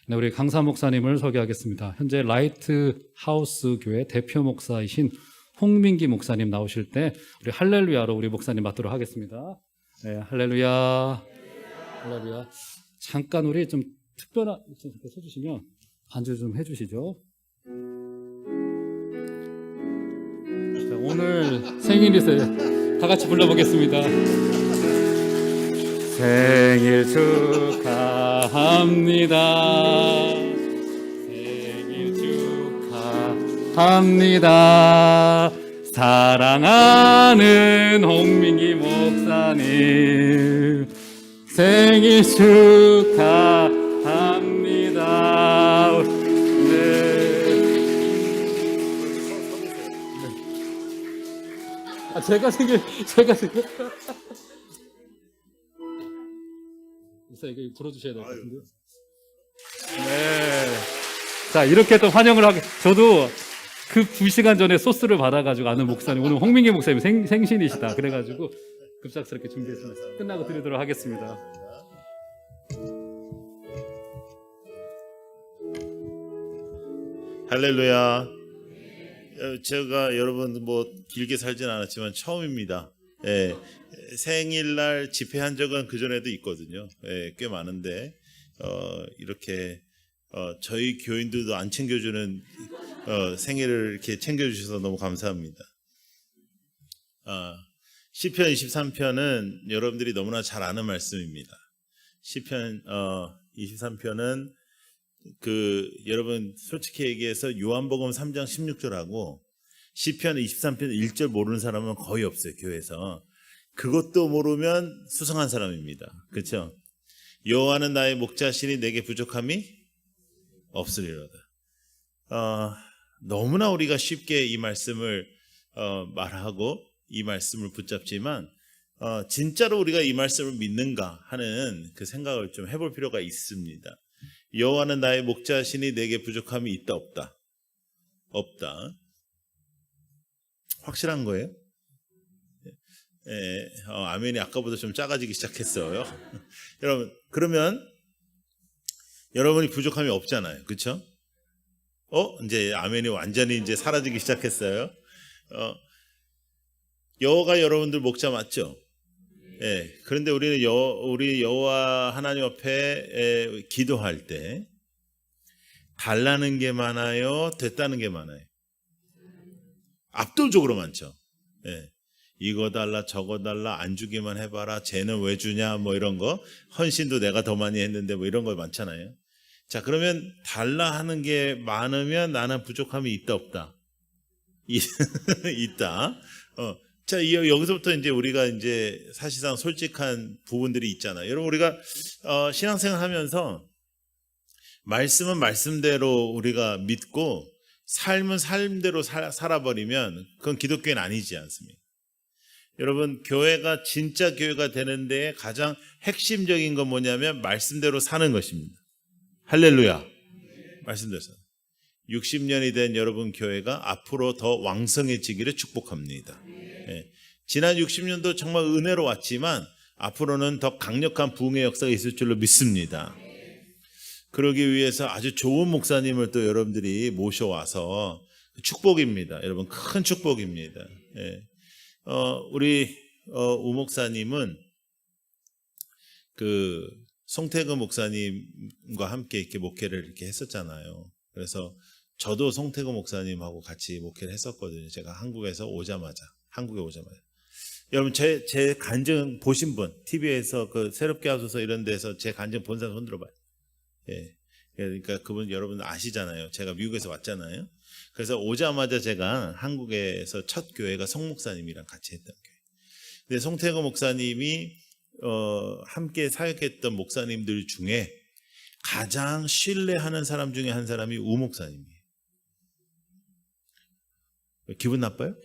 네, 우리 강사 목사님을 소개하겠습니다. 현재 라이트 하우스 교회 대표 목사이신 홍민기 목사님 나오실 때 우리 할렐루야로 우리 목사님 맡도록 하겠습니다. 네, 할렐루야. 할렐루야. 잠깐 우리 좀 특별한 좀 이렇게 서주시면 반주 좀 해주시죠. 자, 오늘 생일이세요. 다 같이 불러보겠습니다. 생일 축하합니다. 생일 축하합니다. 사랑하는 홍민기 목사님 생일 축하합니다. 네. 제가 생일 이거 불어주셔야 될 것 같은데요. 네. 자, 이렇게 또 환영을 하게. 저도 그 2시간 전에 소스를 받아가지고 아는 목사님, 오늘 홍민기 목사님 생신이시다. 그래가지고 급작스럽게 준비했습니다. 끝나고 드리도록 하겠습니다. 할렐루야. 제가 여러분 뭐 길게 살진 않았지만 처음입니다. 예, 생일날 집회한 적은 그 전에도 있거든요. 예, 꽤 많은데 이렇게 저희 교인들도 안 챙겨주는 생일을 이렇게 챙겨주셔서 너무 감사합니다. 시편 23편은 여러분들이 너무나 잘 아는 말씀입니다. 시편 23편은 여러분 솔직히 얘기해서 요한복음 3장 16절하고 시편 23편 1절 모르는 사람은 거의 없어요. 교회에서. 그것도 모르면 수상한 사람입니다. 그렇죠? 여호와는 나의 목자시니 내게 부족함이 없으리로다. 너무나 우리가 쉽게 이 말씀을 말하고 이 말씀을 붙잡지만 진짜로 우리가 이 말씀을 믿는가 하는 그 생각을 좀 해볼 필요가 있습니다. 여호와는 나의 목자시니 내게 부족함이 있다 없다? 없다. 확실한 거예요? 예, 아멘이 아까보다 좀 작아지기 시작했어요. 여러분, 그러면 여러분이 부족함이 없잖아요. 그렇죠? 이제 아멘이 완전히 이제 사라지기 시작했어요. 여호와가 여러분들 목자 맞죠? 예. 그런데 우리는 우리 여호와 하나님 앞에 기도할 때 달라는 게 많아요, 됐다는 게 많아요? 압도적으로 많죠. 예. 이거 달라 저거 달라 안 주기만 해봐라 쟤는 왜 주냐 뭐 이런 거 헌신도 내가 더 많이 했는데 뭐 이런 거 많잖아요. 자, 그러면 달라 하는 게 많으면 나는 부족함이 있다 없다? 있다. 자, 여기서부터 이제 우리가 이제 사실상 솔직한 부분들이 있잖아요. 여러분, 우리가 신앙생활 하면서 말씀은 말씀대로 우리가 믿고 삶은 삶대로 살아버리면 그건 기독교는 아니지 않습니까? 여러분, 교회가 진짜 교회가 되는 데에 가장 핵심적인 건 뭐냐면 말씀대로 사는 것입니다. 할렐루야. 말씀대로 사는. 60년이 된 여러분 교회가 앞으로 더 왕성해지기를 축복합니다. 예. 지난 60년도 정말 은혜로 왔지만 앞으로는 더 강력한 부흥의 역사가 있을 줄로 믿습니다. 그러기 위해서 아주 좋은 목사님을 또 여러분들이 모셔와서 축복입니다. 여러분, 큰 축복입니다. 예. 우리 우 목사님은 송태근 목사님과 함께 이렇게 목회를 이렇게 했었잖아요. 그래서 저도 송태근 목사님하고 같이 목회를 했었거든요. 제가 한국에 오자마자. 여러분, 제 간증 보신 분, TV에서 새롭게 하소서 이런 데서 제 간증 본 사람 손 들어봐요. 예. 그러니까 그분 여러분 아시잖아요. 제가 미국에서 왔잖아요. 그래서 오자마자 제가 한국에서 첫 교회가 송 목사님이랑 같이 했던 교회. 근데 송태근 목사님이 함께 사역했던 목사님들 중에 가장 신뢰하는 사람 중에 한 사람이 우 목사님이에요. 기분 나빠요?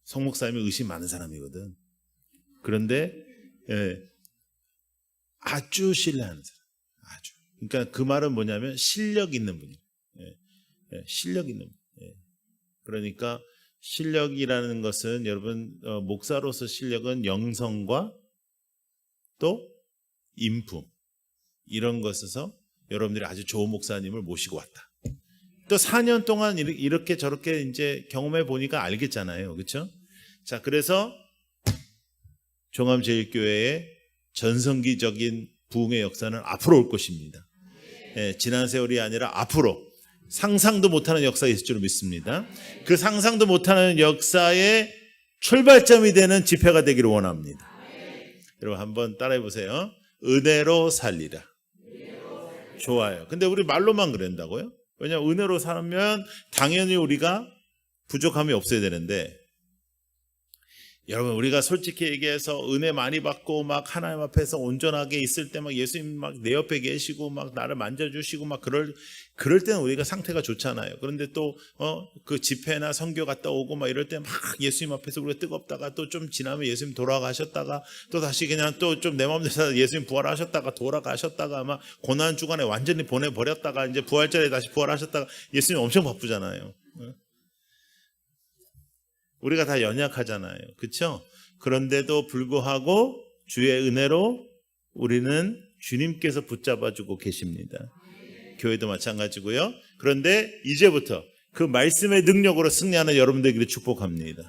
송 목사님이 의심 많은 사람이거든. 그런데 아주 신뢰하는 사람. 아주. 그러니까 그 말은 뭐냐면 실력 있는 분이에요. 실력 있는 분. 그러니까 실력이라는 것은 여러분 목사로서 실력은 영성과 또 인품 이런 것에서 여러분들이 아주 좋은 목사님을 모시고 왔다. 또 4년 동안 이렇게 저렇게 이제 경험해 보니까 알겠잖아요. 그렇죠? 자, 그래서 종암제일교회의 전성기적인 부흥의 역사는 앞으로 올 것입니다. 예, 지난 세월이 아니라 앞으로 상상도 못하는 역사가 있을 줄 믿습니다. 그 상상도 못하는 역사의 출발점이 되는 집회가 되기를 원합니다. 여러분 한번 따라해 보세요. 은혜로 살리라. 좋아요. 근데 우리 말로만 그런다고요? 왜냐하면 은혜로 살면 당연히 우리가 부족함이 없어야 되는데, 여러분 우리가 솔직히 얘기해서 은혜 많이 받고 막 하나님 앞에서 온전하게 있을 때 막 예수님 막 내 옆에 계시고 막 나를 만져주시고 막 그럴 때는 우리가 상태가 좋잖아요. 그런데 또 그 집회나 선교 갔다 오고 막 이럴 때 막 예수님 앞에서 우리가 뜨겁다가 또 좀 지나면 예수님 돌아가셨다가 또 다시 그냥 또 좀 내 마음대로 예수님 부활하셨다가 돌아가셨다가 막 고난 주간에 완전히 보내버렸다가 이제 부활절에 다시 부활하셨다가 예수님 엄청 바쁘잖아요. 우리가 다 연약하잖아요. 그렇죠? 그런데도 불구하고 주의 은혜로 우리는 주님께서 붙잡아주고 계십니다. 교회도 마찬가지고요. 그런데 이제부터 그 말씀의 능력으로 승리하는 여러분 되기를 축복합니다.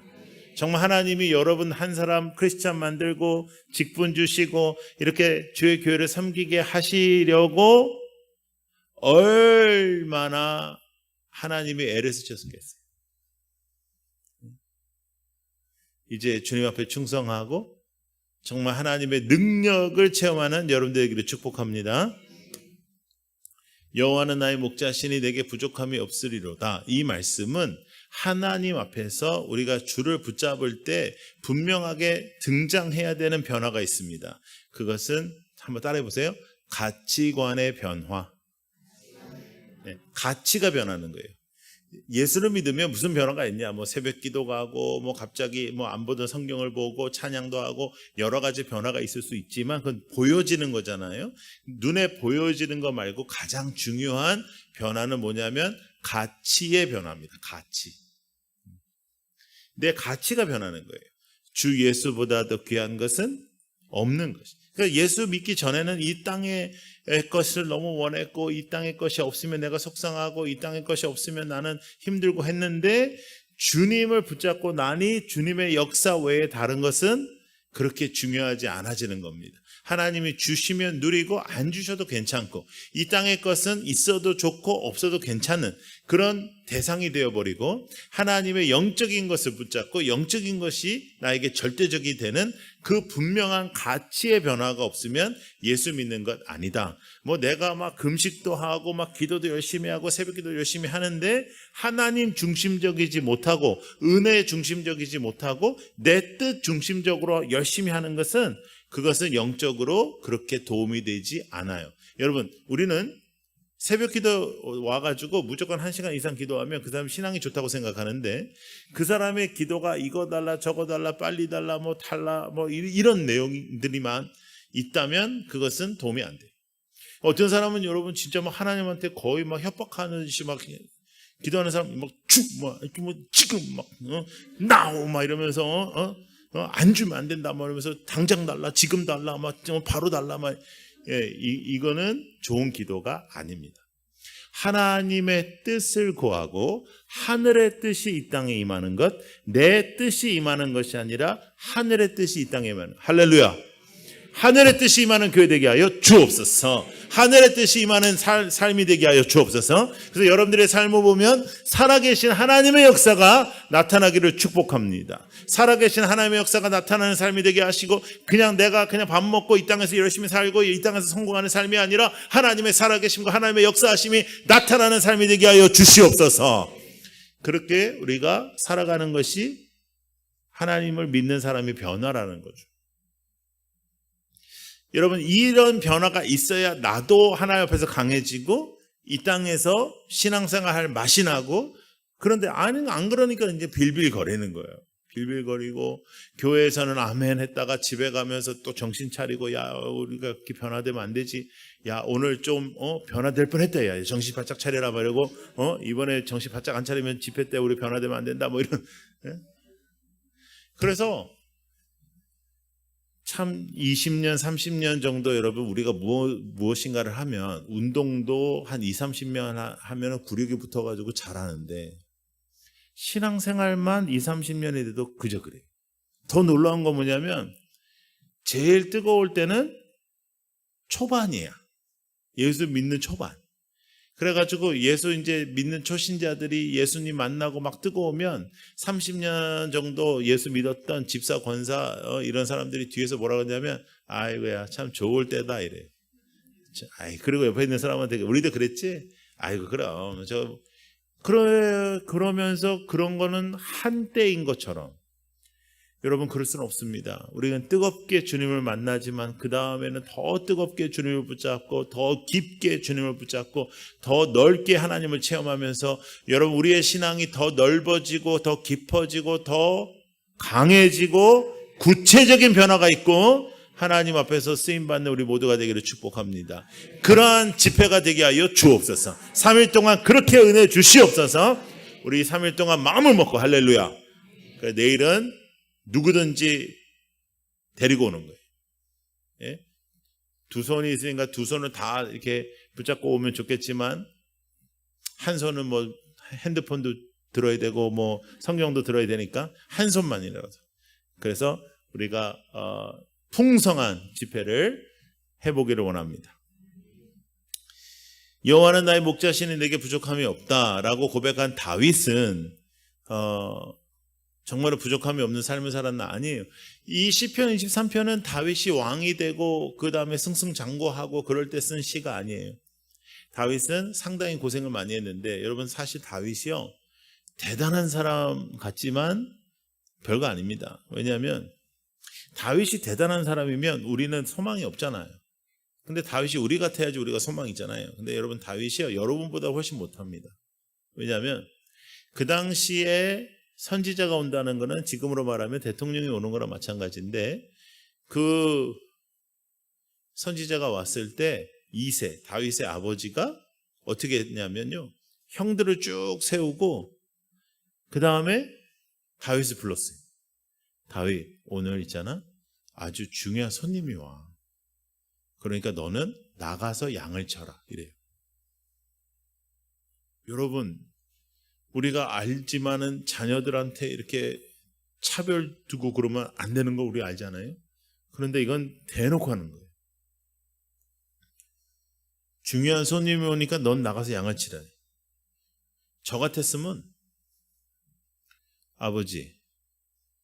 정말 하나님이 여러분 한 사람 크리스찬 만들고 직분 주시고 이렇게 주의 교회를 섬기게 하시려고 얼마나 하나님이 애를 쓰셨겠어요. 이제 주님 앞에 충성하고 정말 하나님의 능력을 체험하는 여러분 되기를 축복합니다. 여호와는 나의 목자시니 내게 부족함이 없으리로다. 이 말씀은 하나님 앞에서 우리가 주를 붙잡을 때 분명하게 등장해야 되는 변화가 있습니다. 그것은 한번 따라해 보세요. 가치관의 변화. 네, 가치가 변하는 거예요. 예수를 믿으면 무슨 변화가 있냐? 뭐 새벽 기도 가고 뭐 갑자기 뭐 안 보던 성경을 보고 찬양도 하고 여러 가지 변화가 있을 수 있지만 그건 보여지는 거잖아요. 눈에 보여지는 거 말고 가장 중요한 변화는 뭐냐면 가치의 변화입니다. 가치. 내 가치가 변하는 거예요. 주 예수보다 더 귀한 것은 없는 것이. 그러니까 예수 믿기 전에는 이 땅의 것을 너무 원했고 이 땅의 것이 없으면 내가 속상하고 이 땅의 것이 없으면 나는 힘들고 했는데 주님을 붙잡고 나니 주님의 역사 외에 다른 것은 그렇게 중요하지 않아지는 겁니다. 하나님이 주시면 누리고 안 주셔도 괜찮고 이 땅의 것은 있어도 좋고 없어도 괜찮은 그런 대상이 되어버리고 하나님의 영적인 것을 붙잡고 영적인 것이 나에게 절대적이 되는 그 분명한 가치의 변화가 없으면 예수 믿는 것 아니다. 뭐 내가 막 금식도 하고 막 기도도 열심히 하고 새벽기도 열심히 하는데 하나님 중심적이지 못하고 은혜 중심적이지 못하고 내 뜻 중심적으로 열심히 하는 것은 그것은 영적으로 그렇게 도움이 되지 않아요. 여러분 우리는 새벽 기도 와가지고 무조건 1시간 이상 기도하면 그 사람 신앙이 좋다고 생각하는데 그 사람의 기도가 이거 달라 저거 달라 빨리 달라 뭐 달라 뭐 이런 내용들이만 있다면 그것은 도움이 안 돼요. 어떤 사람은 여러분 진짜 막 하나님한테 거의 막 협박하는 듯이 막 기도하는 사람 막 지금 막 나오 막 이러면서 안 주면 안 된다 막 이러면서 당장 달라 지금 달라 막 바로 달라 막 이거는 좋은 기도가 아닙니다. 하나님의 뜻을 구하고 하늘의 뜻이 이 땅에 임하는 것, 내 뜻이 임하는 것이 아니라 하늘의 뜻이 이 땅에 임하는 할렐루야. 하늘의 뜻이 임하는 교회 되게 하여 주옵소서. 하늘의 뜻이 임하는 삶이 되게 하여 주옵소서. 그래서 여러분들의 삶을 보면 살아계신 하나님의 역사가 나타나기를 축복합니다. 살아계신 하나님의 역사가 나타나는 삶이 되게 하시고 그냥 내가 그냥 밥 먹고 이 땅에서 열심히 살고 이 땅에서 성공하는 삶이 아니라 하나님의 살아계심과 하나님의 역사하심이 나타나는 삶이 되게 하여 주시옵소서. 그렇게 우리가 살아가는 것이 하나님을 믿는 사람의 변화라는 거죠. 여러분 이런 변화가 있어야 나도 하나님 앞에서 강해지고 이 땅에서 신앙생활 할 맛이 나고 그런데 안 그러니까 이제 빌빌거리는 거예요. 빌빌거리고 교회에서는 아멘 했다가 집에 가면서 또 정신 차리고 야 우리가 이렇게 변화되면 안 되지. 야 오늘 좀 변화될 뻔했다. 야 정신 바짝 차려라 말고 이번에 정신 바짝 안 차리면 집회 때 우리 변화되면 안 된다. 뭐 이런. 그래서 참 20년, 30년 정도 여러분 우리가 무엇인가를 하면 운동도 한 20, 30년 하면 굴욕이 붙어가지고 잘하는데 신앙생활만 20, 30년이 돼도 그저 그래요. 더 놀라운 건 뭐냐면 제일 뜨거울 때는 초반이야. 예수 믿는 초반. 그래가지고 예수 이제 믿는 초신자들이 예수님 만나고 막 뜨거우면 30년 정도 예수 믿었던 집사, 권사 이런 사람들이 뒤에서 뭐라고 하냐면 아이고야 참 좋을 때다 이래. 그리고 옆에 있는 사람한테 우리도 그랬지? 아이고 그럼 그러면서 그런 거는 한때인 것처럼 여러분 그럴 수는 없습니다. 우리는 뜨겁게 주님을 만나지만 그 다음에는 더 뜨겁게 주님을 붙잡고 더 깊게 주님을 붙잡고 더 넓게 하나님을 체험하면서 여러분 우리의 신앙이 더 넓어지고 더 깊어지고 더 강해지고 구체적인 변화가 있고 하나님 앞에서 쓰임받는 우리 모두가 되기를 축복합니다. 그러한 집회가 되게 하여 주옵소서. 3일 동안 그렇게 은혜 주시옵소서. 우리 3일 동안 마음을 먹고 할렐루야. 내일은 누구든지 데리고 오는 거예요. 예? 두 손이 있으니까 두 손을 다 이렇게 붙잡고 오면 좋겠지만 한 손은 뭐 핸드폰도 들어야 되고 뭐 성경도 들어야 되니까 한 손만이라도. 그래서 우리가 풍성한 집회를 해보기를 원합니다. 여호와는 나의 목자시니 내게 부족함이 없다라고 고백한 다윗은 정말로 부족함이 없는 삶을 살았나? 아니에요. 이 시편 23편은 다윗이 왕이 되고 그 다음에 승승장구하고 그럴 때 쓴 시가 아니에요. 다윗은 상당히 고생을 많이 했는데 여러분 사실 다윗이요 대단한 사람 같지만 별거 아닙니다. 왜냐하면 다윗이 대단한 사람이면 우리는 소망이 없잖아요. 근데 다윗이 우리 같아야지 우리가 소망이 있잖아요. 근데 여러분 다윗이요 여러분보다 훨씬 못합니다. 왜냐하면 그 당시에 선지자가 온다는 것은 지금으로 말하면 대통령이 오는 거랑 마찬가지인데 그 선지자가 왔을 때 2세 다윗의 아버지가 어떻게 했냐면요 형들을 쭉 세우고 그 다음에 다윗을 불렀어요. 다윗 오늘 있잖아 아주 중요한 손님이 와. 그러니까 너는 나가서 양을 쳐라 이래요. 여러분 우리가 알지만은 자녀들한테 이렇게 차별 두고 그러면 안 되는 거 우리 알잖아요. 그런데 이건 대놓고 하는 거예요. 중요한 손님이 오니까 넌 나가서 양을 치라. 저 같았으면 아버지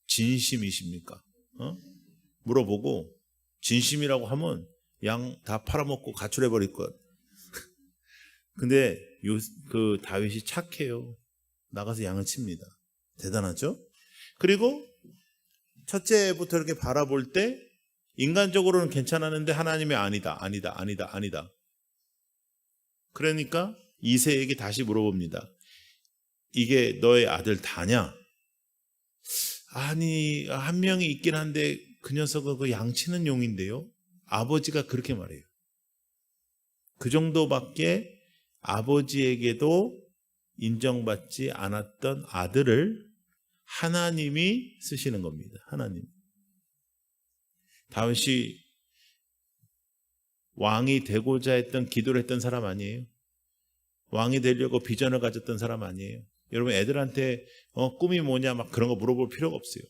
진심이십니까? 물어보고 진심이라고 하면 양 다 팔아먹고 가출해버릴 것. 근데 그 다윗이 착해요. 나가서 양을 칩니다. 대단하죠? 그리고 첫째부터 이렇게 바라볼 때 인간적으로는 괜찮았는데 하나님이 아니다. 그러니까 이새에게 다시 물어봅니다. 이게 너의 아들 다냐? 아니 한 명이 있긴 한데 그 녀석은 그 양치는 용인데요. 아버지가 그렇게 말해요. 그 정도밖에 아버지에게도 인정받지 않았던 아들을 하나님이 쓰시는 겁니다. 하나님. 다윗이 왕이 되고자 했던 기도를 했던 사람 아니에요. 왕이 되려고 비전을 가졌던 사람 아니에요. 여러분 애들한테 꿈이 뭐냐 막 그런 거 물어볼 필요가 없어요.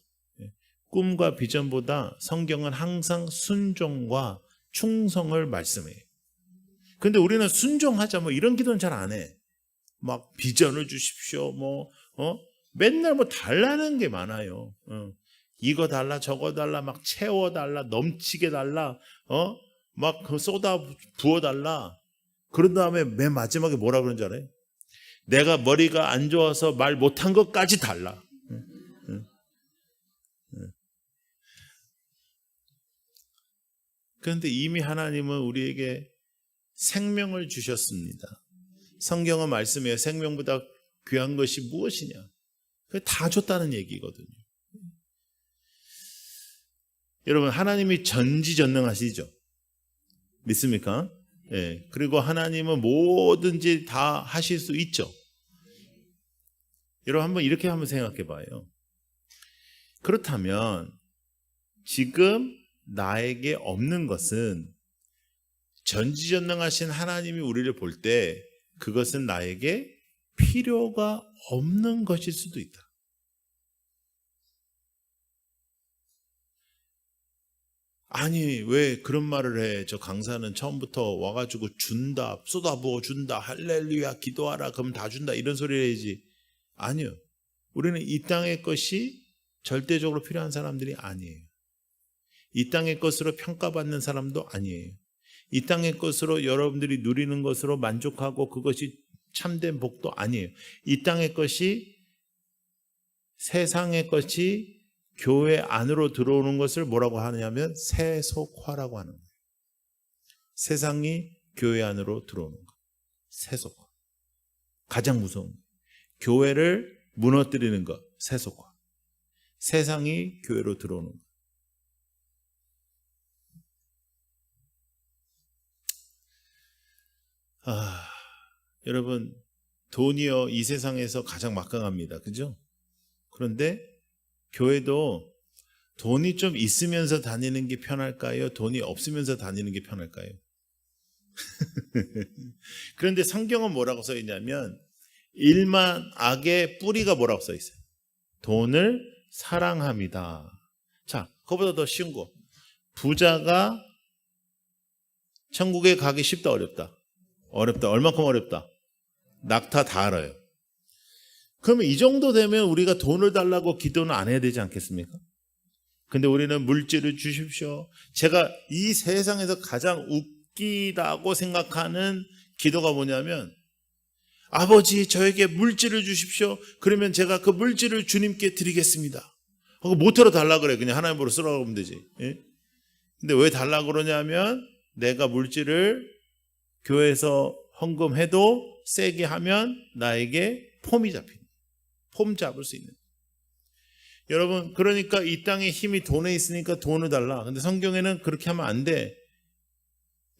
꿈과 비전보다 성경은 항상 순종과 충성을 말씀해요. 근데 우리는 순종하자 뭐 이런 기도는 잘 안 해. 막 비전을 주십시오. 맨날 뭐 달라는 게 많아요. 이거 달라 저거 달라 막 채워달라 넘치게 달라 막 쏟아 부어달라. 그런 다음에 맨 마지막에 뭐라 그러는 줄 알아요? 내가 머리가 안 좋아서 말 못한 것까지 달라. 그런데 이미 하나님은 우리에게 생명을 주셨습니다. 성경은 말씀이에요. 생명보다 귀한 것이 무엇이냐? 다 줬다는 얘기거든요. 여러분 하나님이 전지전능하시죠? 믿습니까? 예. 그리고 하나님은 뭐든지 다 하실 수 있죠. 여러분 이렇게 한번 생각해 봐요. 그렇다면 지금 나에게 없는 것은 전지전능하신 하나님이 우리를 볼 때 그것은 나에게 필요가 없는 것일 수도 있다. 아니 왜 그런 말을 해? 저 강사는 처음부터 와가지고 준다, 쏟아부어 준다, 할렐루야 기도하라 그럼 다 준다 이런 소리를 해야지. 아니요. 우리는 이 땅의 것이 절대적으로 필요한 사람들이 아니에요. 이 땅의 것으로 평가받는 사람도 아니에요. 이 땅의 것으로 여러분들이 누리는 것으로 만족하고 그것이 참된 복도 아니에요. 이 땅의 것이 세상의 것이 교회 안으로 들어오는 것을 뭐라고 하냐면 세속화라고 하는 거예요. 세상이 교회 안으로 들어오는 거. 세속화. 가장 무서운 거예요. 교회를 무너뜨리는 것. 세속화. 세상이 교회로 들어오는 거. 여러분 돈이요 이 세상에서 가장 막강합니다. 그죠? 그런데 교회도 돈이 좀 있으면서 다니는 게 편할까요? 돈이 없으면서 다니는 게 편할까요? 그런데 성경은 뭐라고 써 있냐면 일만 악의 뿌리가 뭐라고 써 있어요? 돈을 사랑합니다. 자, 그거보다 더 쉬운 거. 부자가 천국에 가기 쉽다 어렵다? 어렵다. 얼마큼 어렵다? 낙타 다 알아요. 그러면 이 정도 되면 우리가 돈을 달라고 기도는 안 해야 되지 않겠습니까? 근데 우리는 물질을 주십시오. 제가 이 세상에서 가장 웃기다고 생각하는 기도가 뭐냐면 아버지 저에게 물질을 주십시오. 그러면 제가 그 물질을 주님께 드리겠습니다. 그거 모태로 달라 그래. 그냥 하나님으로 쓰라고 하면 되지. 예? 근데 왜 달라 그러냐면 내가 물질을 교회에서 헌금해도 세게 하면 나에게 폼이 잡힌다. 폼 잡을 수 있는. 여러분 그러니까 이 땅의 힘이 돈에 있으니까 돈을 달라. 근데 성경에는 그렇게 하면 안 돼.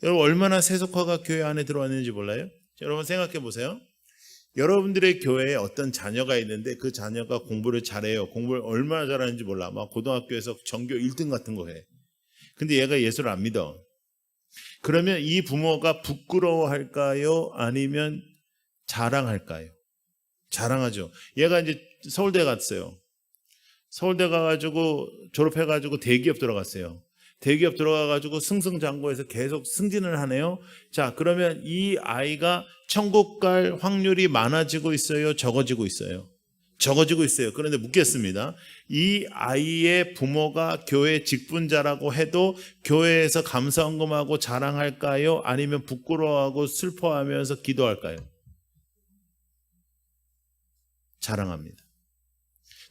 여러분 얼마나 세속화가 교회 안에 들어왔는지 몰라요? 자, 여러분 생각해 보세요. 여러분들의 교회에 어떤 자녀가 있는데 그 자녀가 공부를 잘해요. 공부를 얼마나 잘하는지 몰라. 막 고등학교에서 전교 1등 같은 거 해. 근데 얘가 예수를 안 믿어. 그러면 이 부모가 부끄러워할까요? 아니면 자랑할까요? 자랑하죠. 얘가 이제 서울대 갔어요. 서울대 가가지고 졸업해가지고 대기업 들어갔어요. 대기업 들어가가지고 승승장구해서 계속 승진을 하네요. 자, 그러면 이 아이가 천국 갈 확률이 많아지고 있어요? 적어지고 있어요? 적어지고 있어요. 그런데 묻겠습니다. 이 아이의 부모가 교회 직분자라고 해도 교회에서 감사헌금하고 자랑할까요? 아니면 부끄러워하고 슬퍼하면서 기도할까요? 자랑합니다.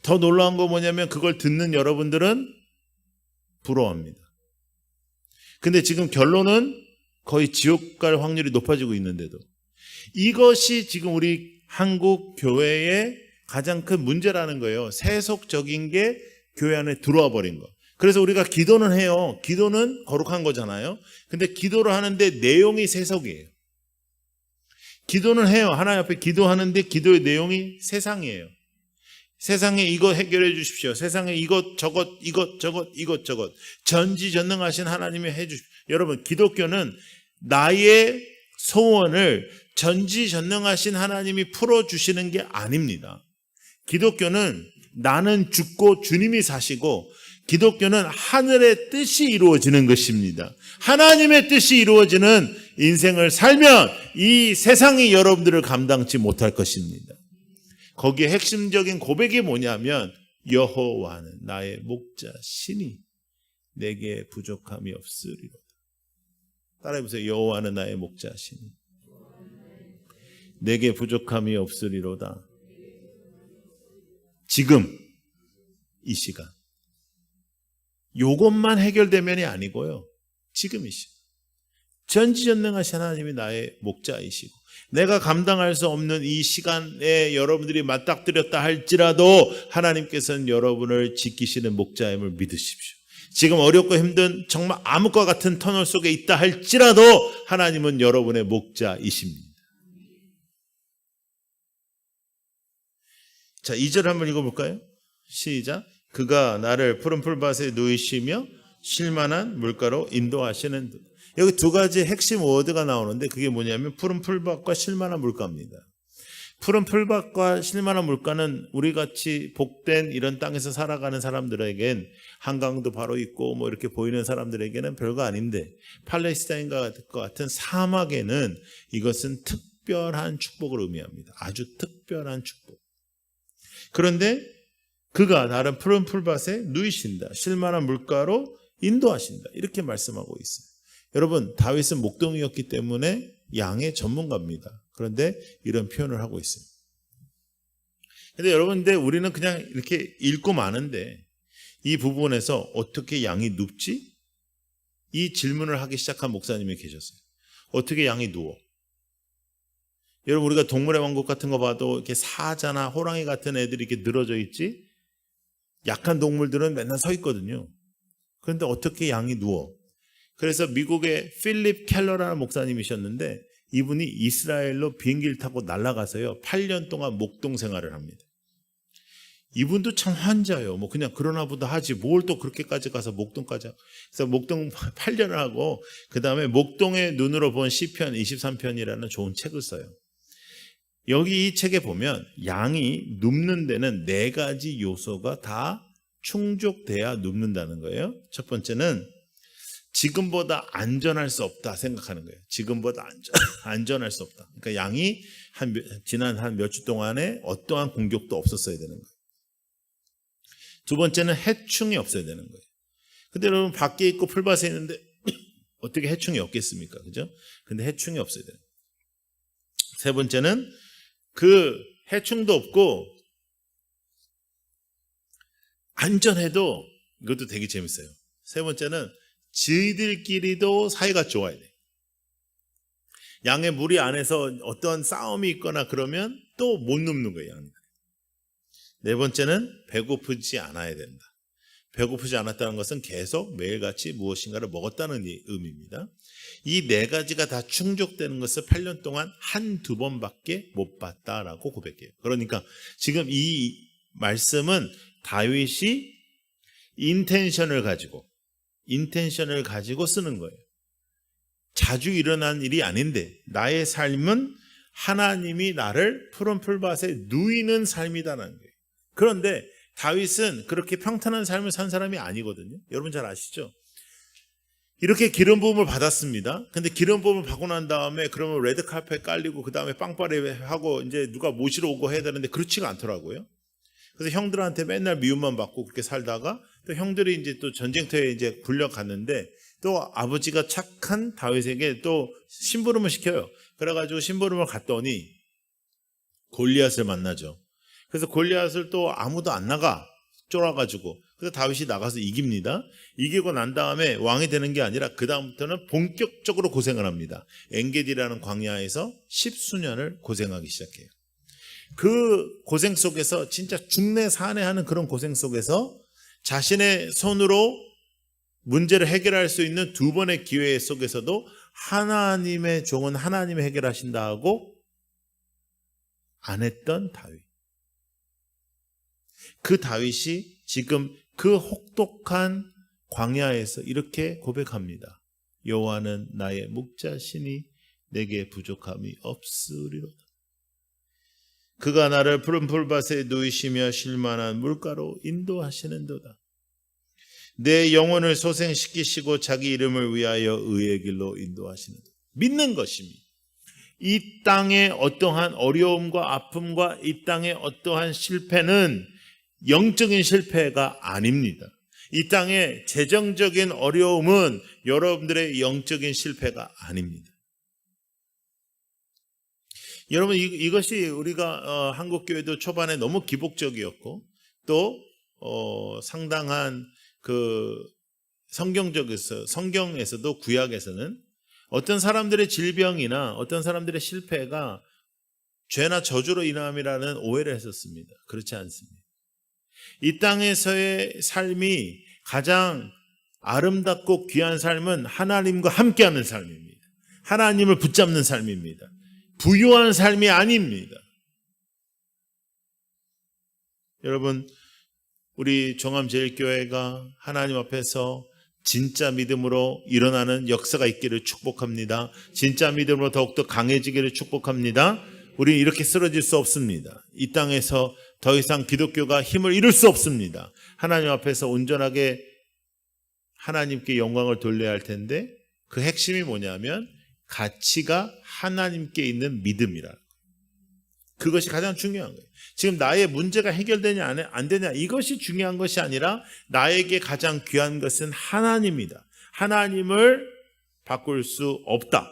더 놀라운 거 뭐냐면 그걸 듣는 여러분들은 부러워합니다. 근데 지금 결론은 거의 지옥 갈 확률이 높아지고 있는데도 이것이 지금 우리 한국 교회의 가장 큰 문제라는 거예요. 세속적인 게 교회 안에 들어와 버린 거. 그래서 우리가 기도는 해요. 기도는 거룩한 거잖아요. 근데 기도를 하는데 내용이 세속이에요. 기도는 해요. 하나님 앞에 기도하는데 기도의 내용이 세상이에요. 세상에 이거 해결해 주십시오. 세상에 이것 저것 전지전능하신 하나님이 해 주십시오. 여러분 기독교는 나의 소원을 전지전능하신 하나님이 풀어주시는 게 아닙니다. 기독교는 나는 죽고 주님이 사시고 기독교는 하늘의 뜻이 이루어지는 것입니다. 하나님의 뜻이 이루어지는 인생을 살면 이 세상이 여러분들을 감당치 못할 것입니다. 거기에 핵심적인 고백이 뭐냐면 여호와는 나의 목자시니 내게 부족함이 없으리로다. 따라해보세요. 여호와는 나의 목자시니 내게 부족함이 없으리로다. 지금 이 시간 요것만 해결되면이 아니고요. 지금 이 시간 전지전능하신 하나님이 나의 목자이시고 내가 감당할 수 없는 이 시간에 여러분들이 맞닥뜨렸다 할지라도 하나님께서는 여러분을 지키시는 목자임을 믿으십시오. 지금 어렵고 힘든 정말 암흑과 같은 터널 속에 있다 할지라도 하나님은 여러분의 목자이십니다. 자, 2절 한번 읽어볼까요? 시작. 그가 나를 푸른 풀밭에 누이시며 쉴만한 물가로 인도하시는 도다. 여기 두 가지 핵심 워드가 나오는데 그게 뭐냐면 푸른 풀밭과 쉴만한 물가입니다. 푸른 풀밭과 쉴만한 물가는 우리같이 복된 이런 땅에서 살아가는 사람들에겐 한강도 바로 있고 뭐 이렇게 보이는 사람들에게는 별거 아닌데 팔레스타인과 같은 사막에는 이것은 특별한 축복을 의미합니다. 아주 특별한 축복. 그런데 그가 나를 푸른 풀밭에 누이신다. 쉴만한 물가로 인도하신다. 이렇게 말씀하고 있어요. 여러분, 다윗은 목동이었기 때문에 양의 전문가입니다. 그런데 이런 표현을 하고 있어요. 근데 여러분, 우리는 그냥 이렇게 읽고 마는데 이 부분에서 어떻게 양이 눕지? 이 질문을 하기 시작한 목사님이 계셨어요. 어떻게 양이 누워? 여러분, 우리가 동물의 왕국 같은 거 봐도 이렇게 사자나 호랑이 같은 애들이 이렇게 늘어져 있지? 약한 동물들은 맨날 서 있거든요. 그런데 어떻게 양이 누워? 그래서 미국의 필립 켈러라는 목사님이셨는데 이분이 이스라엘로 비행기를 타고 날아가서요 8년 동안 목동 생활을 합니다. 이분도 참 환자예요. 뭐 그냥 그러나 보다 하지 뭘 또 그렇게까지 가서 목동까지 하고. 그래서 목동 8년을 하고 그 다음에 목동의 눈으로 본 시편 23편이라는 좋은 책을 써요. 여기 이 책에 보면 양이 눕는 데는 4가지 요소가 다 충족돼야 눕는다는 거예요. 첫 번째는 지금보다 안전할 수 없다 생각하는 거예요. 지금보다 안전할 수 없다. 그러니까 양이 지난 한 몇 주 동안에 어떠한 공격도 없었어야 되는 거예요. 두 번째는 해충이 없어야 되는 거예요. 근데 여러분 밖에 있고 풀밭에 있는데 어떻게 해충이 없겠습니까? 그죠? 근데 해충이 없어야 돼요. 세 번째는 그 해충도 없고 안전해도 이것도 되게 재밌어요. 세 번째는 저희들끼리도 사이가 좋아야 돼. 양의 무리 안에서 어떤 싸움이 있거나 그러면 또 못 눕는 거예요. 양이. 네 번째는 배고프지 않아야 된다. 배고프지 않았다는 것은 계속 매일같이 무엇인가를 먹었다는 의미입니다. 이 4가지가 다 충족되는 것을 8년 동안 한두 번밖에 못 봤다라고 고백해요. 그러니까 지금 이 말씀은 다윗이 인텐션을 가지고 쓰는 거예요. 자주 일어난 일이 아닌데 나의 삶은 하나님이 나를 푸른 풀밭에 누이는 삶이다라는 거예요. 그런데 다윗은 그렇게 평탄한 삶을 산 사람이 아니거든요. 여러분 잘 아시죠? 이렇게 기름 부음을 받았습니다. 근데 기름 부음을 받고 난 다음에 그러면 레드카펫 깔리고 그 다음에 빵빠레 하고 이제 누가 모시러 오고 해야 되는데 그렇지가 않더라고요. 그래서 형들한테 맨날 미움만 받고 그렇게 살다가 또 형들이 이제 또 전쟁터에 이제 굴려갔는데 또 아버지가 착한 다윗에게 또 심부름을 시켜요. 그래가지고 심부름을 갔더니 골리앗을 만나죠. 그래서 골리앗을 또 아무도 안 나가 쫄아가지고 그래서 다윗이 나가서 이깁니다. 이기고 난 다음에 왕이 되는 게 아니라 그 다음부터는 본격적으로 고생을 합니다. 엔게디라는 광야에서 10수년을 고생하기 시작해요. 그 고생 속에서 진짜 죽네 사네 하는 그런 고생 속에서 자신의 손으로 문제를 해결할 수 있는 2번의 기회 속에서도 하나님의 종은 하나님이 해결하신다 하고 안 했던 다윗. 그 다윗이 지금 그 혹독한 광야에서 이렇게 고백합니다. 여호와는 나의 목자시니 내게 부족함이 없으리로다. 그가 나를 푸른 풀밭에 누이시며 쉴만한 물가로 인도하시는도다. 내 영혼을 소생시키시고 자기 이름을 위하여 의의 길로 인도하시는도다. 믿는 것입니다. 이 땅의 어떠한 어려움과 아픔과 이 땅의 어떠한 실패는 영적인 실패가 아닙니다. 이 땅의 재정적인 어려움은 여러분들의 영적인 실패가 아닙니다. 여러분 이것이 우리가 한국교회도 초반에 너무 기복적이었고 또 상당한 그 성경에서도 구약에서는 어떤 사람들의 질병이나 어떤 사람들의 실패가 죄나 저주로 인함이라는 오해를 했었습니다. 그렇지 않습니다. 이 땅에서의 삶이 가장 아름답고 귀한 삶은 하나님과 함께하는 삶입니다. 하나님을 붙잡는 삶입니다. 부유한 삶이 아닙니다. 여러분, 우리 종암제일교회가 하나님 앞에서 진짜 믿음으로 일어나는 역사가 있기를 축복합니다. 진짜 믿음으로 더욱더 강해지기를 축복합니다. 우리는 이렇게 쓰러질 수 없습니다. 이 땅에서 더 이상 기독교가 힘을 잃을 수 없습니다. 하나님 앞에서 온전하게 하나님께 영광을 돌려야 할 텐데 그 핵심이 뭐냐면 가치가 하나님께 있는 믿음이라. 그것이 가장 중요한 거예요. 지금 나의 문제가 해결되냐 안 되냐 이것이 중요한 것이 아니라 나에게 가장 귀한 것은 하나님이다. 하나님을 바꿀 수 없다.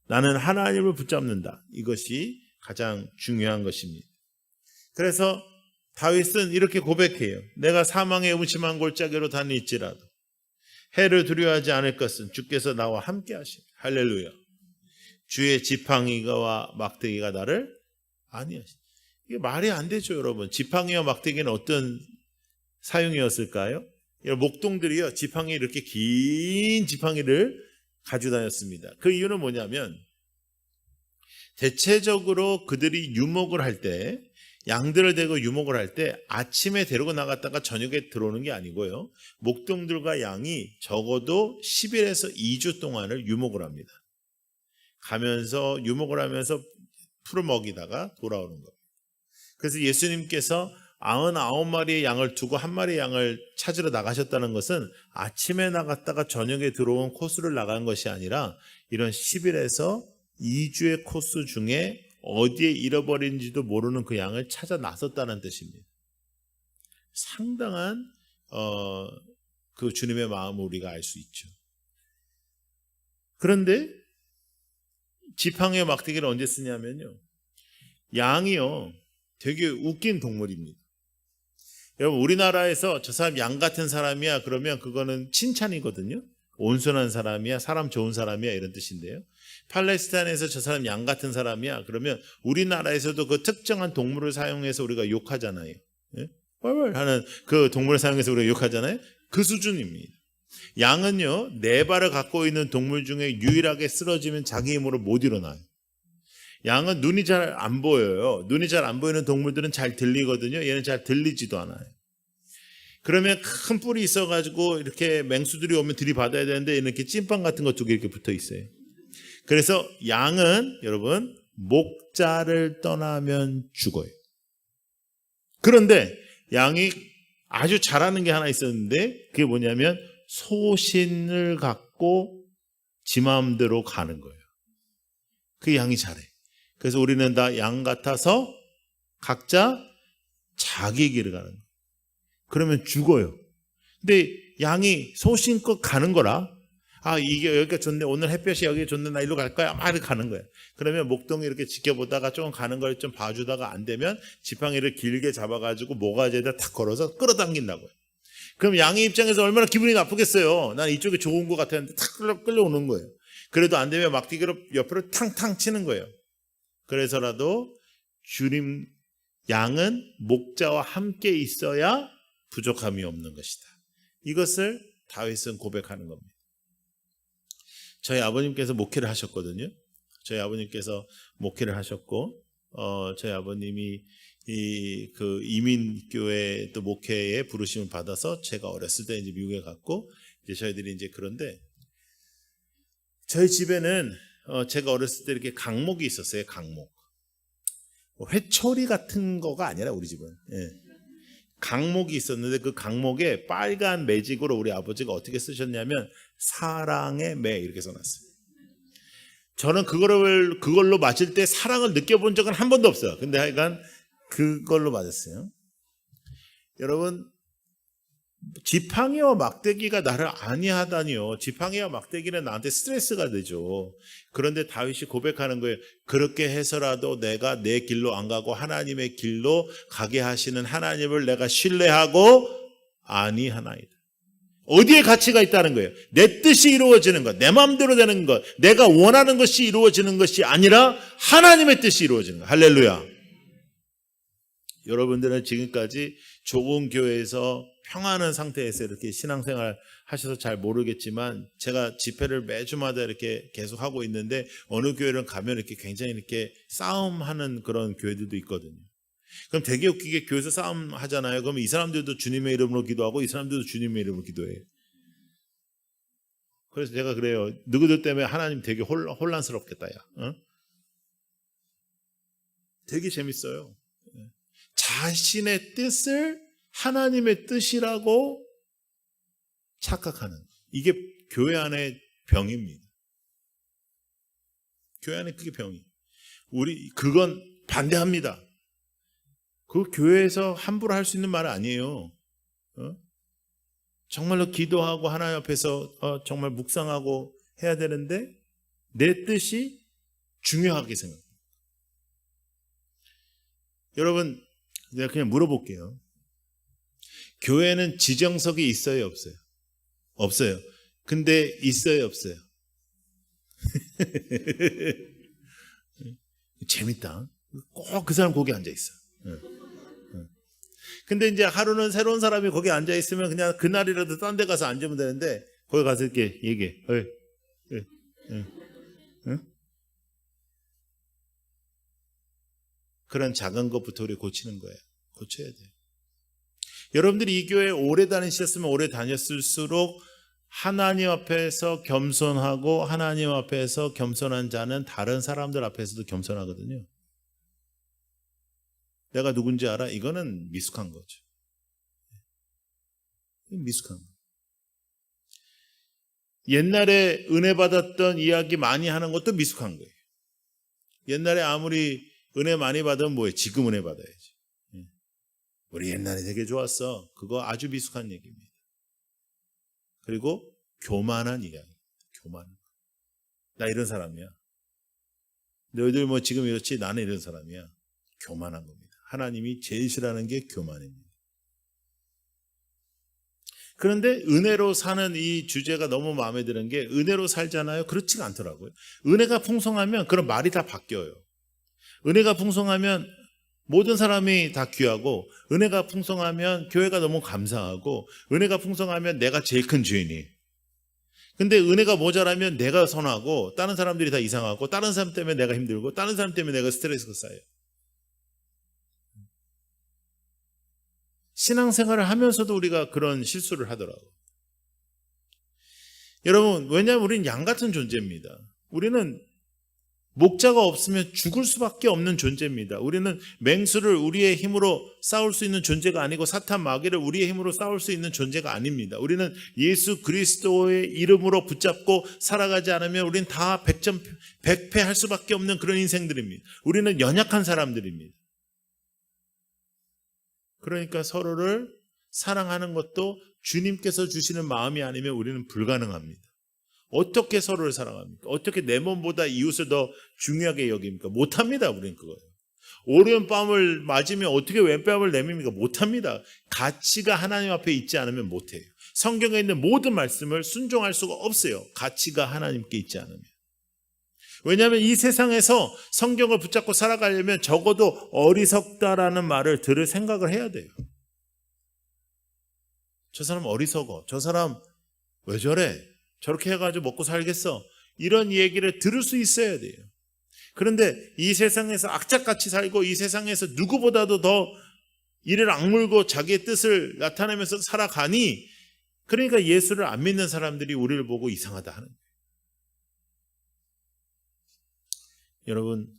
나는 하나님을 붙잡는다. 이것이 가장 중요한 것입니다. 그래서 다윗은 이렇게 고백해요. 내가 사망의 음침한 골짜기로 다닐지라도 해를 두려워하지 않을 것은 주께서 나와 함께 하시니 할렐루야. 주의 지팡이와 막대기가 나를 아니하시니. 이게 말이 안 되죠, 여러분. 지팡이와 막대기는 어떤 사용이었을까요? 목동들이요, 지팡이 이렇게 긴 지팡이를 가지고 다녔습니다. 그 이유는 뭐냐면 대체적으로 그들이 유목을 할 때, 양들을 대고 유목을 할 때 아침에 데리고 나갔다가 저녁에 들어오는 게 아니고요. 목동들과 양이 적어도 10일에서 2주 동안을 유목을 합니다. 가면서 유목을 하면서 풀을 먹이다가 돌아오는 거예요. 그래서 예수님께서 99마리의 양을 두고 한 마리의 양을 찾으러 나가셨다는 것은 아침에 나갔다가 저녁에 들어온 코스를 나간 것이 아니라 이런 10일에서 2주의 코스 중에 어디에 잃어버린지도 모르는 그 양을 찾아 나섰다는 뜻입니다. 상당한 그 주님의 마음을 우리가 알 수 있죠. 그런데 지팡이와 막대기를 언제 쓰냐면요, 양이요 되게 웃긴 동물입니다. 여러분, 우리나라에서 저 사람 양 같은 사람이야 그러면 그거는 칭찬이거든요. 온순한 사람이야, 사람 좋은 사람이야 이런 뜻인데요. 팔레스타인에서 저 사람 양 같은 사람이야 그러면 우리나라에서도 그 특정한 동물을 사용해서 우리가 욕하잖아요. 예? 하는 그 동물을 사용해서 우리가 욕하잖아요. 그 수준입니다. 양은요 4발을 갖고 있는 동물 중에 유일하게 쓰러지면 자기 힘으로 못 일어나요. 양은 눈이 잘 안 보여요. 눈이 잘 안 보이는 동물들은 잘 들리거든요. 얘는 잘 들리지도 않아요. 그러면 큰 뿔이 있어가지고 이렇게 맹수들이 오면 들이받아야 되는데 이렇게 찐빵 같은 거 2개 이렇게 붙어 있어요. 그래서 양은 여러분 목자를 떠나면 죽어요. 그런데 양이 아주 잘하는 게 하나 있었는데 그게 뭐냐면 소신을 갖고 지 마음대로 가는 거예요. 그 양이 잘해. 그래서 우리는 다 양 같아서 각자 자기 길을 가는 거예요. 그러면 죽어요. 근데 양이 소신껏 가는 거라, 이게 여기가 좋네, 오늘 햇볕이 여기 좋네, 나 일로 갈 거야, 막 이렇게 가는 거예요. 그러면 목동이 이렇게 지켜보다가 조금 가는 걸 좀 봐주다가 안 되면 지팡이를 길게 잡아가지고 모가지에다 탁 걸어서 끌어당긴다고요. 그럼 양의 입장에서 얼마나 기분이 나쁘겠어요. 난 이쪽이 좋은 것 같았는데 탁 끌려오는 거예요. 그래도 안 되면 막대기로 옆으로 탕탕 치는 거예요. 그래서라도 주님, 양은 목자와 함께 있어야 부족함이 없는 것이다. 이것을 다윗은 고백하는 겁니다. 저희 아버님께서 목회를 하셨거든요. 저희 아버님께서 목회를 하셨고, 저희 아버님이 그 이민교회 또 목회에 부르심을 받아서 제가 어렸을 때 이제 미국에 갔고, 이제 저희들이 이제 그런데 저희 집에는 제가 어렸을 때 이렇게 강목이 있었어요. 강목. 회초리 같은 거가 아니라 우리 집은. 예. 강목이 있었는데 그 강목에 빨간 매직으로 우리 아버지가 어떻게 쓰셨냐면 사랑의 매 이렇게 써놨어요. 저는 그걸로 맞을 때 사랑을 느껴본 적은 한 번도 없어요. 근데 하여간 그걸로 맞았어요. 여러분, 지팡이와 막대기가 나를 아니하다니요. 지팡이와 막대기는 나한테 스트레스가 되죠. 그런데 다윗이 고백하는 거예요. 그렇게 해서라도 내가 내 길로 안 가고 하나님의 길로 가게 하시는 하나님을 내가 신뢰하고 아니하나이다. 어디에 가치가 있다는 거예요? 내 뜻이 이루어지는 것, 내 마음대로 되는 것, 내가 원하는 것이 이루어지는 것이 아니라 하나님의 뜻이 이루어지는 것. 할렐루야. 여러분들은 지금까지 좋은 교회에서 평안한 상태에서 이렇게 신앙생활 하셔서 잘 모르겠지만 제가 집회를 매주마다 이렇게 계속 하고 있는데 어느 교회를 가면 이렇게 굉장히 이렇게 싸움하는 그런 교회들도 있거든요. 그럼 되게 웃기게 교회에서 싸움 하잖아요. 그럼 이 사람들도 주님의 이름으로 기도하고 이 사람들도 주님의 이름으로 기도해요. 그래서 제가 그래요. 누구들 때문에 하나님 되게 혼란스럽겠다. 야. 어? 되게 재밌어요. 자신의 뜻을 하나님의 뜻이라고 착각하는, 이게 교회 안의 병입니다. 교회 안에 그게 병이. 우리 그건 반대합니다. 그 교회에서 함부로 할 수 있는 말 아니에요. 정말로 기도하고 하나님 앞에서 정말 묵상하고 해야 되는데 내 뜻이 중요하게 생각합니다. 여러분, 내가 그냥 물어볼게요. 교회는 지정석이 있어요, 없어요? 없어요. 근데 있어요, 없어요? 재밌다. 꼭 그 사람 거기 앉아 있어. 근데 이제 하루는 새로운 사람이 거기 앉아 있으면 그냥 그날이라도 딴 데 가서 앉으면 되는데 거기 가서 이렇게 얘기해. 그런 작은 것부터 우리 고치는 거예요. 고쳐야 돼요. 여러분들이 이 교회에 오래 다니셨으면 오래 다녔을수록 하나님 앞에서 겸손하고 하나님 앞에서 겸손한 자는 다른 사람들 앞에서도 겸손하거든요. 내가 누군지 알아? 이거는 미숙한 거죠. 미숙한 거. 옛날에 은혜 받았던 이야기 많이 하는 것도 미숙한 거예요. 옛날에 아무리 은혜 많이 받으면 뭐예요? 지금 은혜 받아야지. 우리 옛날에 되게 좋았어. 그거 아주 미숙한 얘기입니다. 그리고 교만한 이야기. 교만. 나 이런 사람이야. 너희들 뭐 지금 이렇지 나는 이런 사람이야. 교만한 겁니다. 하나님이 제일 싫어하는 게 교만입니다. 그런데 은혜로 사는 이 주제가 너무 마음에 드는 게 은혜로 살잖아요. 그렇지가 않더라고요. 은혜가 풍성하면 그런 말이 다 바뀌어요. 은혜가 풍성하면 모든 사람이 다 귀하고, 은혜가 풍성하면 교회가 너무 감사하고, 은혜가 풍성하면 내가 제일 큰 죄인이. 근데 은혜가 모자라면 내가 선하고 다른 사람들이 다 이상하고 다른 사람 때문에 내가 힘들고 다른 사람 때문에 내가 스트레스가 쌓여요. 신앙생활을 하면서도 우리가 그런 실수를 하더라고요. 여러분, 왜냐하면 우리는 양 같은 존재입니다. 우리는 목자가 없으면 죽을 수밖에 없는 존재입니다. 우리는 맹수를 우리의 힘으로 싸울 수 있는 존재가 아니고 사탄 마귀를 우리의 힘으로 싸울 수 있는 존재가 아닙니다. 우리는 예수 그리스도의 이름으로 붙잡고 살아가지 않으면 우리는 다 백패할 수밖에 없는 그런 인생들입니다. 우리는 연약한 사람들입니다. 그러니까 서로를 사랑하는 것도 주님께서 주시는 마음이 아니면 우리는 불가능합니다. 어떻게 서로를 사랑합니까? 어떻게 내 몸보다 이웃을 더 중요하게 여깁니까? 못합니다. 우리는 그거예요. 오른뺨을 맞으면 어떻게 왼뺨을 내밉니까? 못합니다. 가치가 하나님 앞에 있지 않으면 못해요. 성경에 있는 모든 말씀을 순종할 수가 없어요. 가치가 하나님께 있지 않으면. 왜냐하면 이 세상에서 성경을 붙잡고 살아가려면 적어도 어리석다라는 말을 들을 생각을 해야 돼요. 저 사람 어리석어. 저 사람 왜 저래? 저렇게 해가지고 먹고 살겠어. 이런 얘기를 들을 수 있어야 돼요. 그런데 이 세상에서 악착같이 살고 이 세상에서 누구보다도 더 이를 악물고 자기의 뜻을 나타내면서 살아가니, 그러니까 예수를 안 믿는 사람들이 우리를 보고 이상하다 하는 거예요. 여러분,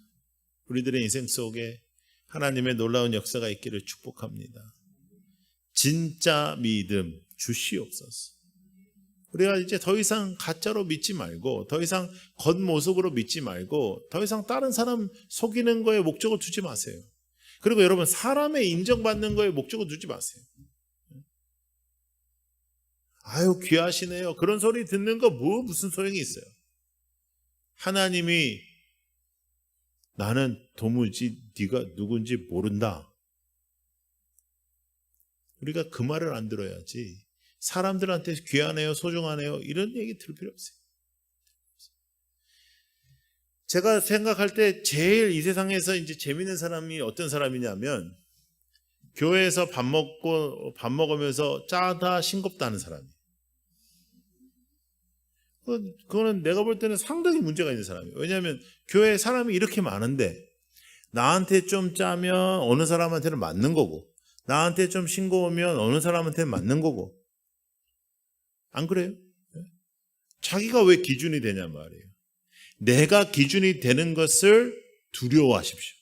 우리들의 인생 속에 하나님의 놀라운 역사가 있기를 축복합니다. 진짜 믿음 주시옵소서. 우리가 이제 더 이상 가짜로 믿지 말고, 더 이상 겉모습으로 믿지 말고, 더 이상 다른 사람 속이는 거에 목적을 두지 마세요. 그리고 여러분, 사람의 인정받는 거에 목적을 두지 마세요. 아유, 귀하시네요. 그런 소리 듣는 거 무슨 소용이 있어요. 하나님이 나는 도무지 네가 누군지 모른다. 우리가 그 말을 안 들어야지. 사람들한테 귀하네요, 소중하네요, 이런 얘기 들을 필요 없어요. 제가 생각할 때 제일 이 세상에서 이제 재밌는 사람이 어떤 사람이냐면, 교회에서 밥 먹으면서 짜다 싱겁다 하는 사람이에요. 그거는 내가 볼 때는 상당히 문제가 있는 사람이에요. 왜냐하면 교회에 사람이 이렇게 많은데 나한테 좀 짜면 어느 사람한테는 맞는 거고, 나한테 좀 싱거우면 어느 사람한테는 맞는 거고. 안 그래요? 자기가 왜 기준이 되냐 말이에요. 내가 기준이 되는 것을 두려워하십시오.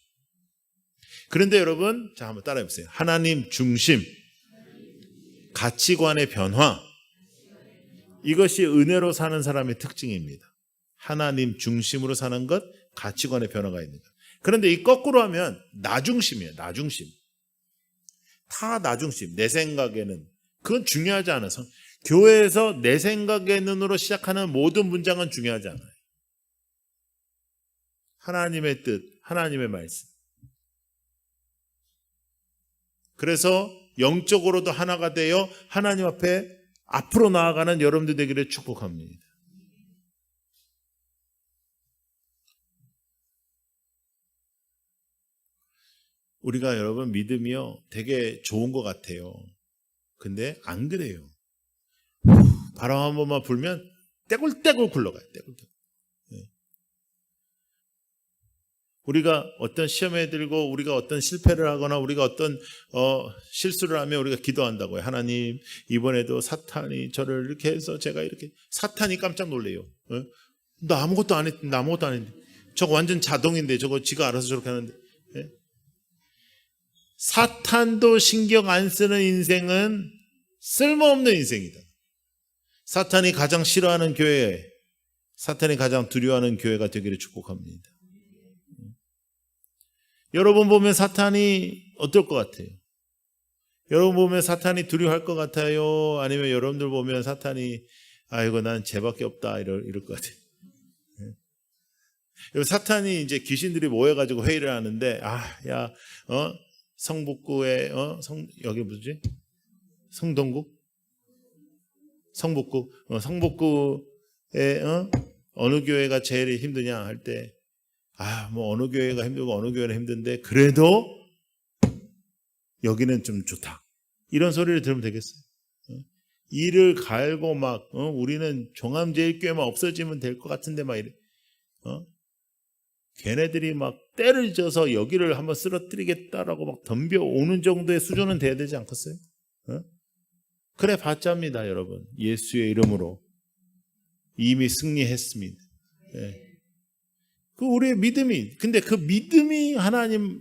그런데 여러분, 자, 한번 따라해 보세요. 하나님 중심, 가치관의 변화, 이것이 은혜로 사는 사람의 특징입니다. 하나님 중심으로 사는 것, 가치관의 변화가 있는 것. 그런데 이 거꾸로 하면 나 중심이에요. 나 중심. 다 나 중심. 내 생각에는. 그건 중요하지 않아서. 교회에서 내 생각에는으로 시작하는 모든 문장은 중요하지 않아요. 하나님의 뜻, 하나님의 말씀. 그래서 영적으로도 하나가 되어 하나님 앞에 앞으로 나아가는 여러분들 되기를 축복합니다. 우리가 여러분 믿음이요 되게 좋은 것 같아요. 근데 안 그래요. 바람 한 번만 불면 떼굴떼굴 굴러가요. 떼굴떼굴. 우리가 어떤 시험에 들고 우리가 어떤 실패를 하거나 우리가 어떤 실수를 하면 우리가 기도한다고요. 하나님, 이번에도 사탄이 저를 이렇게 해서 제가 이렇게, 사탄이 깜짝 놀래요. 나 아무것도 안 했는데, 나 아무것도 안 했는데, 저거 완전 자동인데, 저거 지가 알아서 저렇게 하는데. 사탄도 신경 안 쓰는 인생은 쓸모없는 인생이다. 사탄이 가장 싫어하는 교회, 사탄이 가장 두려워하는 교회가 되기를 축복합니다. 여러분 보면 사탄이 어떨 것 같아요? 여러분 보면 사탄이 두려워할 것 같아요? 아니면 여러분들 보면 사탄이 아이고 난 쟤밖에 없다 이럴 것 같아요? 사탄이 이제 귀신들이 모여가지고 회의를 하는데 성북구에 여기 뭐지? 성동구? 성북구? 성북구에 어느 교회가 제일 힘드냐 할 때 뭐 어느 교회가 힘들고 어느 교회는 힘든데 그래도 여기는 좀 좋다. 이런 소리를 들으면 되겠어요? 이를 갈고 막 우리는 종암제일교회만 없어지면 될 것 같은데 막 이래. 걔네들이 막 때를 져서 여기를 한번 쓰러뜨리겠다라고 막 덤벼오는 정도의 수준은 돼야 되지 않겠어요? 그래 봤자입니다, 여러분. 예수의 이름으로 이미 승리했습니다. 네. 그 우리의 믿음이, 근데 그 믿음이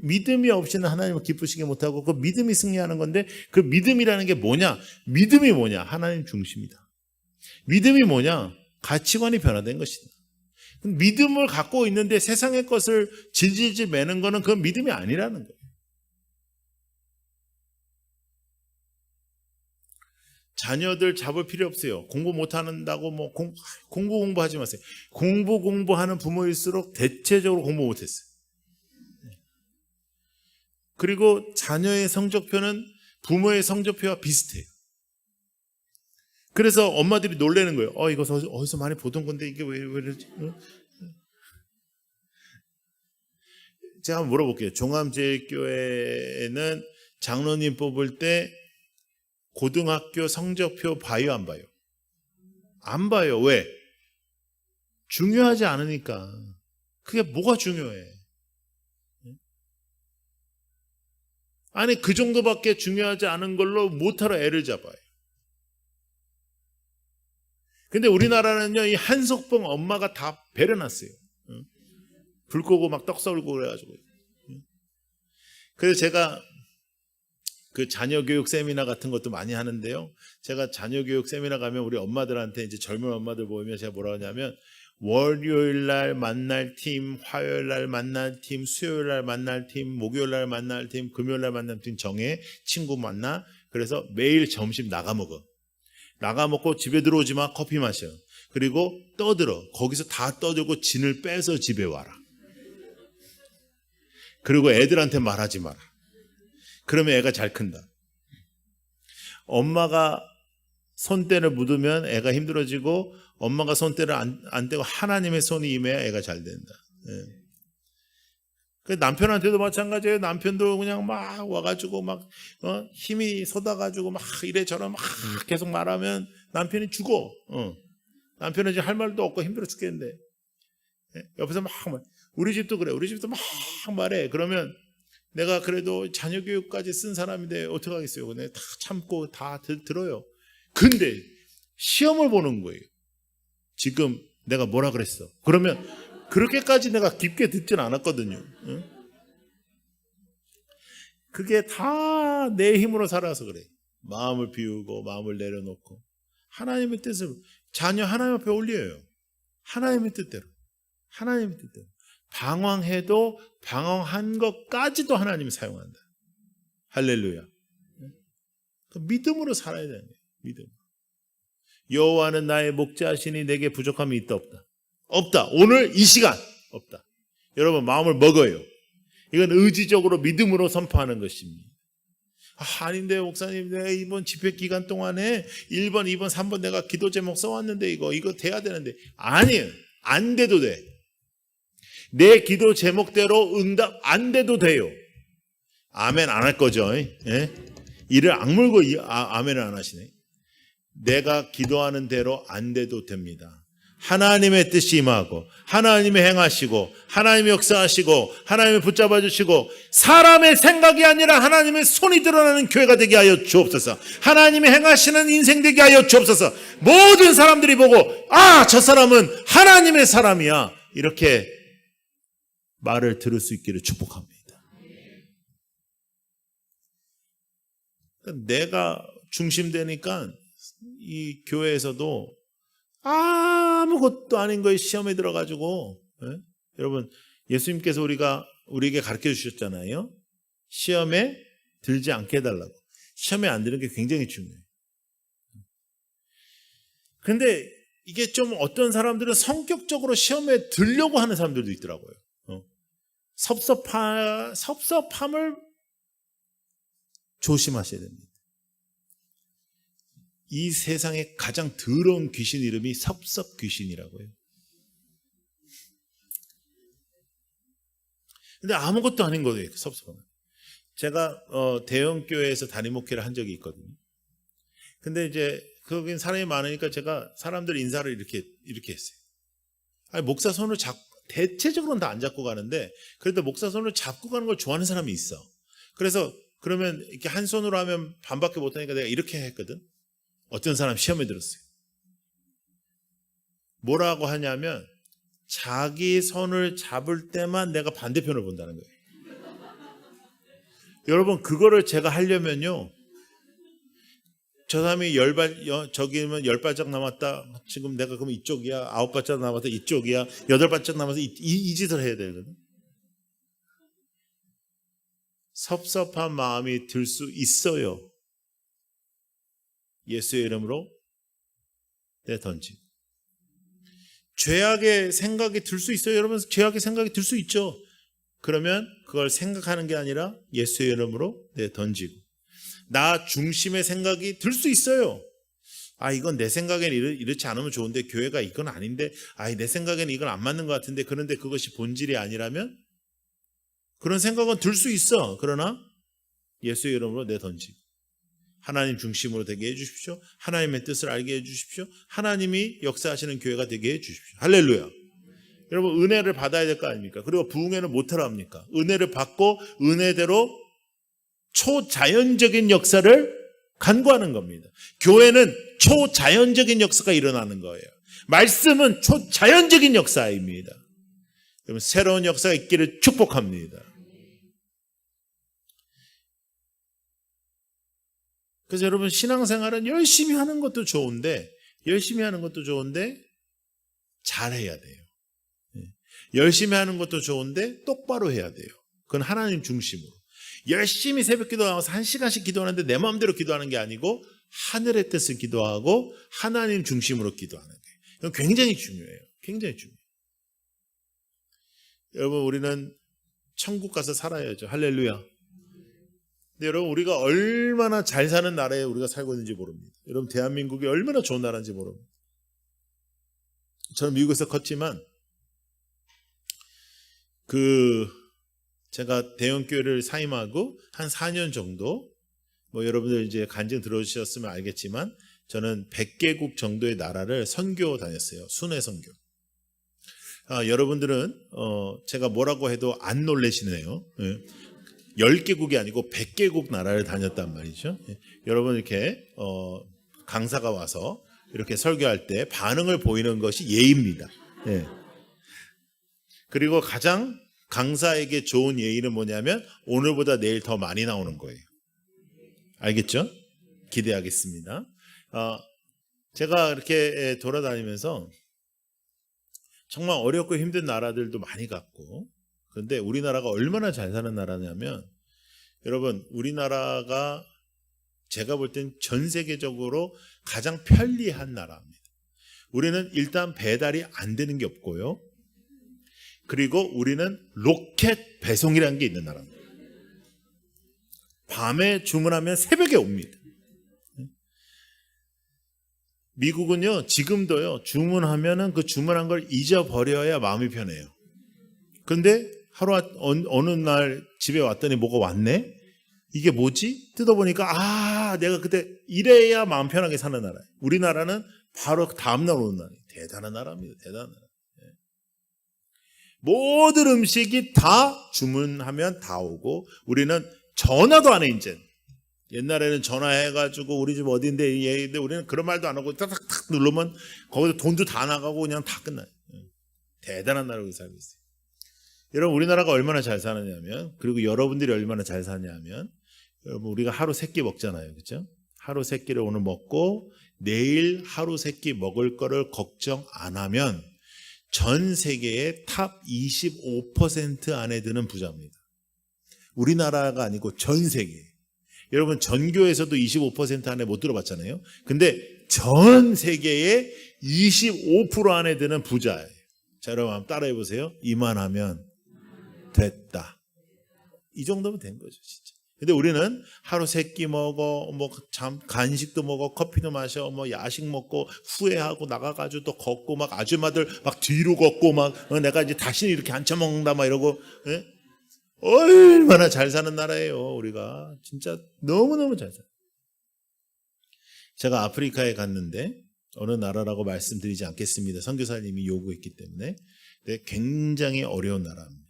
믿음이 없이는 하나님을 기쁘시게 못하고 그 믿음이 승리하는 건데 그 믿음이라는 게 뭐냐? 믿음이 뭐냐? 하나님 중심이다. 믿음이 뭐냐? 가치관이 변화된 것이다. 믿음을 갖고 있는데 세상의 것을 질질질 매는 거는 그건 믿음이 아니라는 거예요. 자녀들 잡을 필요 없어요. 공부 못한다고 뭐 공부하지 마세요. 공부하는 부모일수록 대체적으로 공부 못했어요. 그리고 자녀의 성적표는 부모의 성적표와 비슷해요. 그래서 엄마들이 놀라는 거예요. 이거 어디서 많이 보던 건데 이게 왜 이러지? 제가 한번 물어볼게요. 종암제일교회는 장로님 뽑을 때 고등학교 성적표 봐요, 안 봐요? 안 봐요. 왜? 중요하지 않으니까. 그게 뭐가 중요해? 아니, 그 정도밖에 중요하지 않은 걸로 못하러 애를 잡아요. 근데 우리나라는요, 이 한석봉 엄마가 다 배려놨어요. 불 끄고 막 떡 썰고 그래가지고. 그래서 제가 그 자녀교육 세미나 같은 것도 많이 하는데요. 제가 자녀교육 세미나 가면 우리 엄마들한테 이제 젊은 엄마들 보면 제가 뭐라 하냐면 월요일 날 만날 팀, 화요일 날 만날 팀, 수요일 날 만날 팀, 목요일 날 만날 팀, 금요일 날 만날 팀 정해 친구 만나. 그래서 매일 점심 나가 먹어. 나가 먹고 집에 들어오지 마. 커피 마셔. 그리고 떠들어. 거기서 다 떠들고 진을 빼서 집에 와라. 그리고 애들한테 말하지 마라. 그러면 애가 잘 큰다. 엄마가 손때를 묻으면 애가 힘들어지고 엄마가 손때를 안 떼고 하나님의 손이 임해야 애가 잘 된다. 그 남편한테도 마찬가지예요. 남편도 그냥 막 와가지고 막 힘이 쏟아가지고 막 이래저래 막 계속 말하면 남편이 죽어. 남편은 이제 할 말도 없고 힘들어 죽겠는데 옆에서 막 우리 집도 그래. 우리 집도 막 말해. 그러면 내가 그래도 자녀 교육까지 쓴 사람인데 어떡하겠어요. 내가 다 참고 다 들어요. 근데 시험을 보는 거예요. 지금 내가 뭐라 그랬어? 그러면 그렇게까지 내가 깊게 듣진 않았거든요. 응? 그게 다 내 힘으로 살아서 그래. 마음을 비우고 마음을 내려놓고 하나님의 뜻을 자녀 하나님 앞에 올려요. 하나님의 뜻대로. 하나님의 뜻대로. 방황해도 방황한 것까지도 하나님이 사용한다. 할렐루야. 믿음으로 살아야 되는 거예요. 믿음. 여호와는 나의 목자시니 내게 부족함이 있다 없다. 없다. 오늘 이 시간 없다. 여러분 마음을 먹어요. 이건 의지적으로 믿음으로 선포하는 것입니다. 아닌데 목사님 내가 이번 집회 기간 동안에 1번, 2번, 3번 내가 기도 제목 써왔는데 이거 돼야 되는데 아니에요. 안 돼도 돼. 내 기도 제목대로 응답 안 돼도 돼요. 아멘 안 할 거죠. 예? 이를 악물고 아멘을 안 하시네. 내가 기도하는 대로 안 돼도 됩니다. 하나님의 뜻이 임하고 하나님이 행하시고 하나님이 역사하시고 하나님이 붙잡아 주시고 사람의 생각이 아니라 하나님의 손이 드러나는 교회가 되게 하여 주옵소서. 하나님이 행하시는 인생 되게 하여 주옵소서. 모든 사람들이 보고 저 사람은 하나님의 사람이야 이렇게 말을 들을 수 있기를 축복합니다. 내가 중심되니까 이 교회에서도 아무것도 아닌 거에 시험에 들어가지고 여러분 예수님께서 우리에게 가르쳐 주셨잖아요. 시험에 들지 않게 해달라고. 시험에 안 드는 게 굉장히 중요해요. 그런데 이게 좀 어떤 사람들은 성격적으로 시험에 들려고 하는 사람들도 있더라고요. 섭섭함을 조심하셔야 됩니다. 이 세상에 가장 더러운 귀신 이름이 섭섭 귀신이라고요. 근데 아무것도 아닌 거예요. 섭섭함은. 제가 대형 교회에서 담임 목회를 한 적이 있거든요. 근데 이제 거긴 사람이 많으니까 제가 사람들 인사를 이렇게 했어요. 목사 손을 대체적으로는 다 안 잡고 가는데 그래도 목사 손을 잡고 가는 걸 좋아하는 사람이 있어. 그래서 그러면 이렇게 한 손으로 하면 반밖에 못하니까 내가 이렇게 했거든. 어떤 사람 시험에 들었어요. 뭐라고 하냐면 자기 손을 잡을 때만 내가 반대편을 본다는 거예요. 여러분 그거를 제가 하려면요. 저 사람이 저기면 10발짝 남았다. 지금 내가 그럼 이쪽이야. 9발짝 남았다. 이쪽이야. 8발짝 남아서 이 짓을 해야 되거든. 섭섭한 마음이 들 수 있어요. 예수의 이름으로 내던지. 죄악의 생각이 들 수 있어요. 여러분 죄악의 생각이 들 수 있죠. 그러면 그걸 생각하는 게 아니라 예수의 이름으로 내던지고. 나 중심의 생각이 들 수 있어요. 이건 내 생각엔 이렇지 않으면 좋은데 교회가 이건 아닌데 내 생각에는 이건 안 맞는 것 같은데 그런데 그것이 본질이 아니라면 그런 생각은 들 수 있어. 그러나 예수의 이름으로 내던지고. 하나님 중심으로 되게 해주십시오. 하나님의 뜻을 알게 해주십시오. 하나님이 역사하시는 교회가 되게 해주십시오. 할렐루야. 여러분 은혜를 받아야 될 거 아닙니까? 그리고 부흥회는 못하라 합니까? 은혜를 받고 은혜대로 초자연적인 역사를 간구하는 겁니다. 교회는 초자연적인 역사가 일어나는 거예요. 말씀은 초자연적인 역사입니다. 여러분 새로운 역사가 있기를 축복합니다. 그래서 여러분 신앙생활은 열심히 하는 것도 좋은데 잘해야 돼요. 열심히 하는 것도 좋은데 똑바로 해야 돼요. 그건 하나님 중심으로. 열심히 새벽 기도하면서 1시간씩 기도하는데 내 마음대로 기도하는 게 아니고 하늘의 뜻을 기도하고 하나님 중심으로 기도하는 거예요. 이건 굉장히 중요해요. 굉장히 중요해요. 여러분 우리는 천국 가서 살아야죠. 할렐루야. 근데 여러분 우리가 얼마나 잘 사는 나라에 우리가 살고 있는지 모릅니다. 여러분 대한민국이 얼마나 좋은 나라인지 모릅니다. 저는 미국에서 컸지만 제가 대형교회를 사임하고 한 4년 정도 여러분들 이제 간증 들어주셨으면 알겠지만 저는 100개국 정도의 나라를 선교 다녔어요. 순회 선교. 여러분들은 제가 뭐라고 해도 안 놀라시네요. 10개국이 아니고 100개국 나라를 다녔단 말이죠. 여러분 이렇게 강사가 와서 이렇게 설교할 때 반응을 보이는 것이 예의입니다. 예. 그리고 가장 강사에게 좋은 예의는 뭐냐면 오늘보다 내일 더 많이 나오는 거예요. 알겠죠? 기대하겠습니다. 제가 이렇게 돌아다니면서 정말 어렵고 힘든 나라들도 많이 갔고, 그런데 우리나라가 얼마나 잘 사는 나라냐면, 여러분, 우리나라가 제가 볼 땐 전 세계적으로 가장 편리한 나라입니다. 우리는 일단 배달이 안 되는 게 없고요. 그리고 우리는 로켓 배송이라는 게 있는 나라입니다. 밤에 주문하면 새벽에 옵니다. 미국은요, 지금도요, 주문하면은 그 주문한 걸 잊어버려야 마음이 편해요. 근데 어느 날 집에 왔더니 뭐가 왔네? 이게 뭐지? 뜯어보니까, 내가 그때 이래야 마음 편하게 사는 나라예요. 우리나라는 바로 다음날 오는 나라예요. 대단한 나라입니다. 대단한 나라. 모든 음식이 다 주문하면 다 오고, 우리는 전화도 안 해, 이제. 옛날에는 전화해가지고 우리 집 어딘데 얘기인데 우리는 그런 말도 안 하고 탁탁탁 누르면 거기서 돈도 다 나가고 그냥 다 끝나요. 대단한 나라로 살고 있어요. 여러분, 우리나라가 얼마나 잘 사느냐면, 그리고 여러분들이 얼마나 잘 사냐면, 여러분, 우리가 하루 3끼 먹잖아요. 그렇죠? 하루 3끼를 오늘 먹고 내일 하루 3끼 먹을 거를 걱정 안 하면 전 세계의 탑 25% 안에 드는 부자입니다. 우리나라가 아니고 전 세계. 여러분, 전교에서도 25% 안에 못 들어봤잖아요. 근데 전 세계의 25% 안에 드는 부자예요. 자, 여러분 한번 따라해 보세요. 이만하면 됐다. 이 정도면 된 거죠, 진짜. 근데 우리는 하루 3끼 먹어, 간식도 먹어, 커피도 마셔, 야식 먹고 후회하고 나가가지고 또 걷고 막 아줌마들 막 뒤로 걷고 내가 이제 다시는 이렇게 안 처먹는다 이러고, 예? 얼마나 잘 사는 나라예요, 우리가. 진짜 너무너무 잘 살아요. 제가 아프리카에 갔는데, 어느 나라라고 말씀드리지 않겠습니다. 선교사님이 요구했기 때문에. 근데 굉장히 어려운 나라입니다.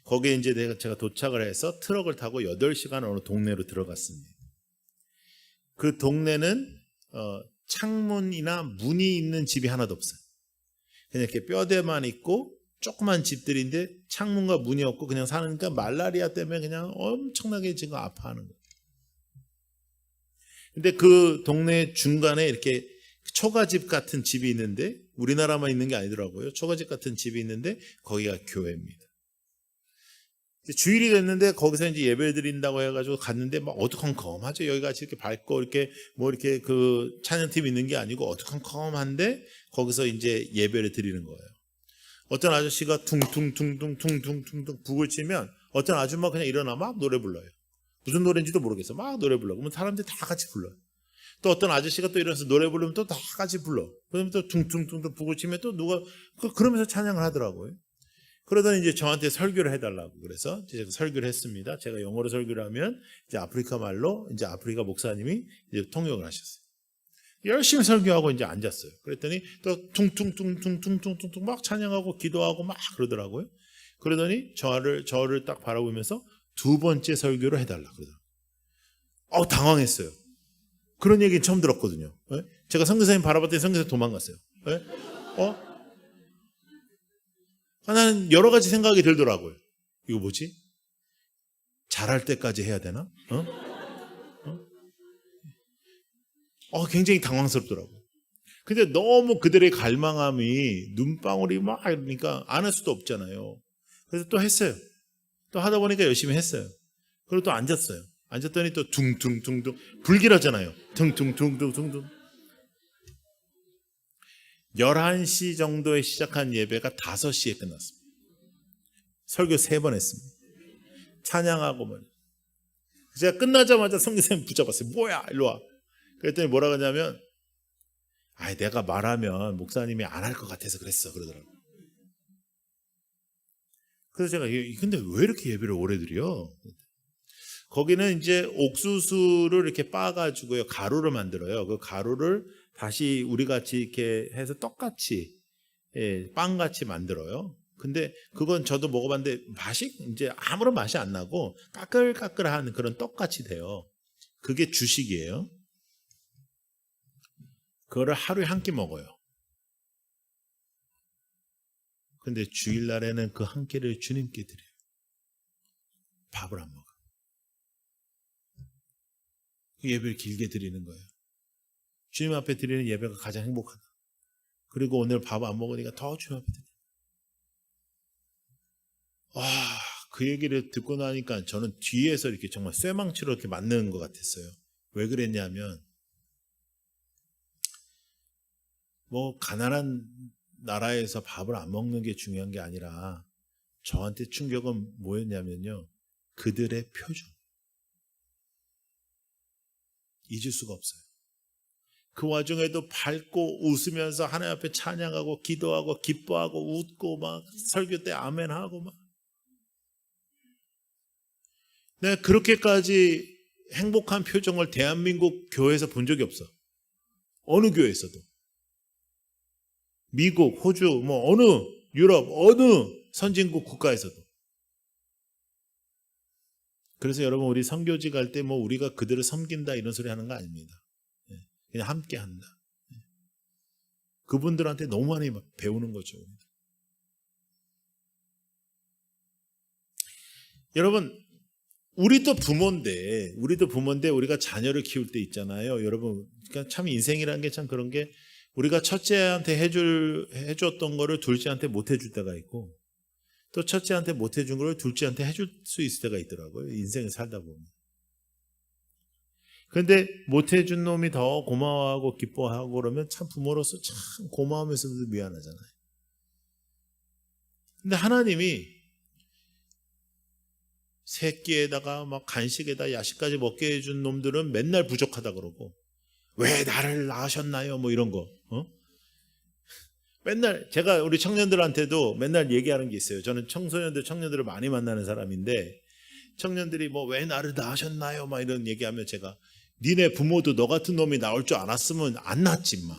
거기에 이제 제가 도착을 해서 트럭을 타고 8시간 어느 동네로 들어갔습니다. 그 동네는 창문이나 문이 있는 집이 하나도 없어요. 그냥 이렇게 뼈대만 있고 조그만 집들인데 창문과 문이 없고 그냥 사니까 말라리아 때문에 그냥 엄청나게 지금 아파하는 거예요. 근데 그 동네 중간에 이렇게 초가집 같은 집이 있는데, 우리나라만 있는 게 아니더라고요. 초가집 같은 집이 있는데 거기가 교회입니다. 주일이 됐는데 거기서 이제 예배 드린다고 해가지고 갔는데 막 어두컴컴하죠. 여기가 이렇게 밝고 이렇게 이렇게 그 찬양팀 있는 게 아니고 어두컴컴한데 거기서 이제 예배를 드리는 거예요. 어떤 아저씨가 퉁퉁퉁퉁퉁퉁퉁 북을 치면 어떤 아줌마 그냥 일어나 막 노래 불러요. 무슨 노래인지도 모르겠어. 막 노래 불러. 그러면 사람들이 다 같이 불러요. 또 어떤 아저씨가 또 일어나서 노래 부르면 또 다 같이 불러. 그러면 또 퉁퉁퉁퉁 북을 치면 또 누가 그러면서 찬양을 하더라고요. 그러더니 이제 저한테 설교를 해달라고 그래서 제가 설교를 했습니다. 제가 영어로 설교를 하면 이제 아프리카 말로 이제 아프리카 목사님이 이제 통역을 하셨어요. 열심히 설교하고 이제 앉았어요. 그랬더니 또 퉁퉁퉁퉁퉁퉁퉁 막 찬양하고 기도하고 막 그러더라고요. 그러더니 저를 딱 바라보면서 2번째 설교를 해달라 그러더라고요. 당황했어요. 그런 얘기 처음 들었거든요. 제가 선교사님 바라봤더니 선교사님 도망갔어요. 나는 여러 가지 생각이 들더라고요. 이거 뭐지? 잘할 때까지 해야 되나? 굉장히 당황스럽더라고요. 근데 너무 그들의 갈망함이 눈방울이 막 이러니까 안 할 수도 없잖아요. 그래서 또 했어요. 또 하다 보니까 열심히 했어요. 그리고 또 앉았어요. 앉았더니 또 둥둥둥둥 불길하잖아요. 둥둥둥둥둥둥 11시 정도에 시작한 예배가 5시에 끝났습니다. 설교 3번 했습니다. 찬양하고 제가 끝나자마자 선교사님 붙잡았어요. 뭐야, 일로 와. 그랬더니 뭐라 그러냐면, 내가 말하면 목사님이 안 할 것 같아서 그랬어 그러더라고요. 그래서 제가 근데 왜 이렇게 예배를 오래 드려? 거기는 이제 옥수수를 이렇게 빻아가지고요, 가루를 만들어요. 그 가루를 다시 우리 같이 이렇게 해서 떡같이, 빵같이 만들어요. 근데 그건 저도 먹어봤는데 맛이 이제 아무런 맛이 안 나고 까끌까끌한 그런 떡같이 돼요. 그게 주식이에요. 그거를 하루에 한 끼 먹어요. 근데 주일날에는 그 한 끼를 주님께 드려요. 밥을 안 먹어. 예배를 길게 드리는 거예요. 주님 앞에 드리는 예배가 가장 행복하다. 그리고 오늘 밥 안 먹으니까 더 주님 앞에 드려요. 그 얘기를 듣고 나니까 저는 뒤에서 이렇게 정말 쇠망치로 이렇게 맞는 것 같았어요. 왜 그랬냐면, 뭐 가난한 나라에서 밥을 안 먹는 게 중요한 게 아니라 저한테 충격은 뭐였냐면요, 그들의 표정. 잊을 수가 없어요. 그 와중에도 밝고 웃으면서 하나님 앞에 찬양하고 기도하고 기뻐하고 웃고 막 설교 때 아멘하고 막. 내가 그렇게까지 행복한 표정을 대한민국 교회에서 본 적이 없어. 어느 교회에서도. 미국, 호주, 뭐 어느 유럽, 어느 선진국 국가에서도. 그래서 여러분, 우리 선교지 갈 때 뭐 우리가 그들을 섬긴다 이런 소리 하는 거 아닙니다. 그냥 함께 한다. 그분들한테 너무 많이 배우는 거죠. 여러분, 우리도 부모인데 우리가 자녀를 키울 때 있잖아요. 여러분, 그러니까 참 인생이라는 게 참 그런 게, 우리가 첫째한테 해줬던 거를 둘째한테 못 해줄 때가 있고, 또 첫째한테 못 해준 거를 둘째한테 해줄 수 있을 때가 있더라고요. 인생을 살다 보면. 그런데 못 해준 놈이 더 고마워하고 기뻐하고 그러면 참 부모로서 참 고마우면서도 미안하잖아요. 근데 하나님이 새끼에다가 막 간식에다 야식까지 먹게 해준 놈들은 맨날 부족하다 그러고, 왜 나를 낳으셨나요? 뭐 이런 거. 맨날 제가 우리 청년들한테도 맨날 얘기하는 게 있어요. 저는 청년들을 많이 만나는 사람인데, 청년들이 뭐 왜 나를 낳으셨나요? 막 이런 얘기하면 제가, 니네 부모도 너 같은 놈이 나올 줄 알았으면 안 낳았지 마.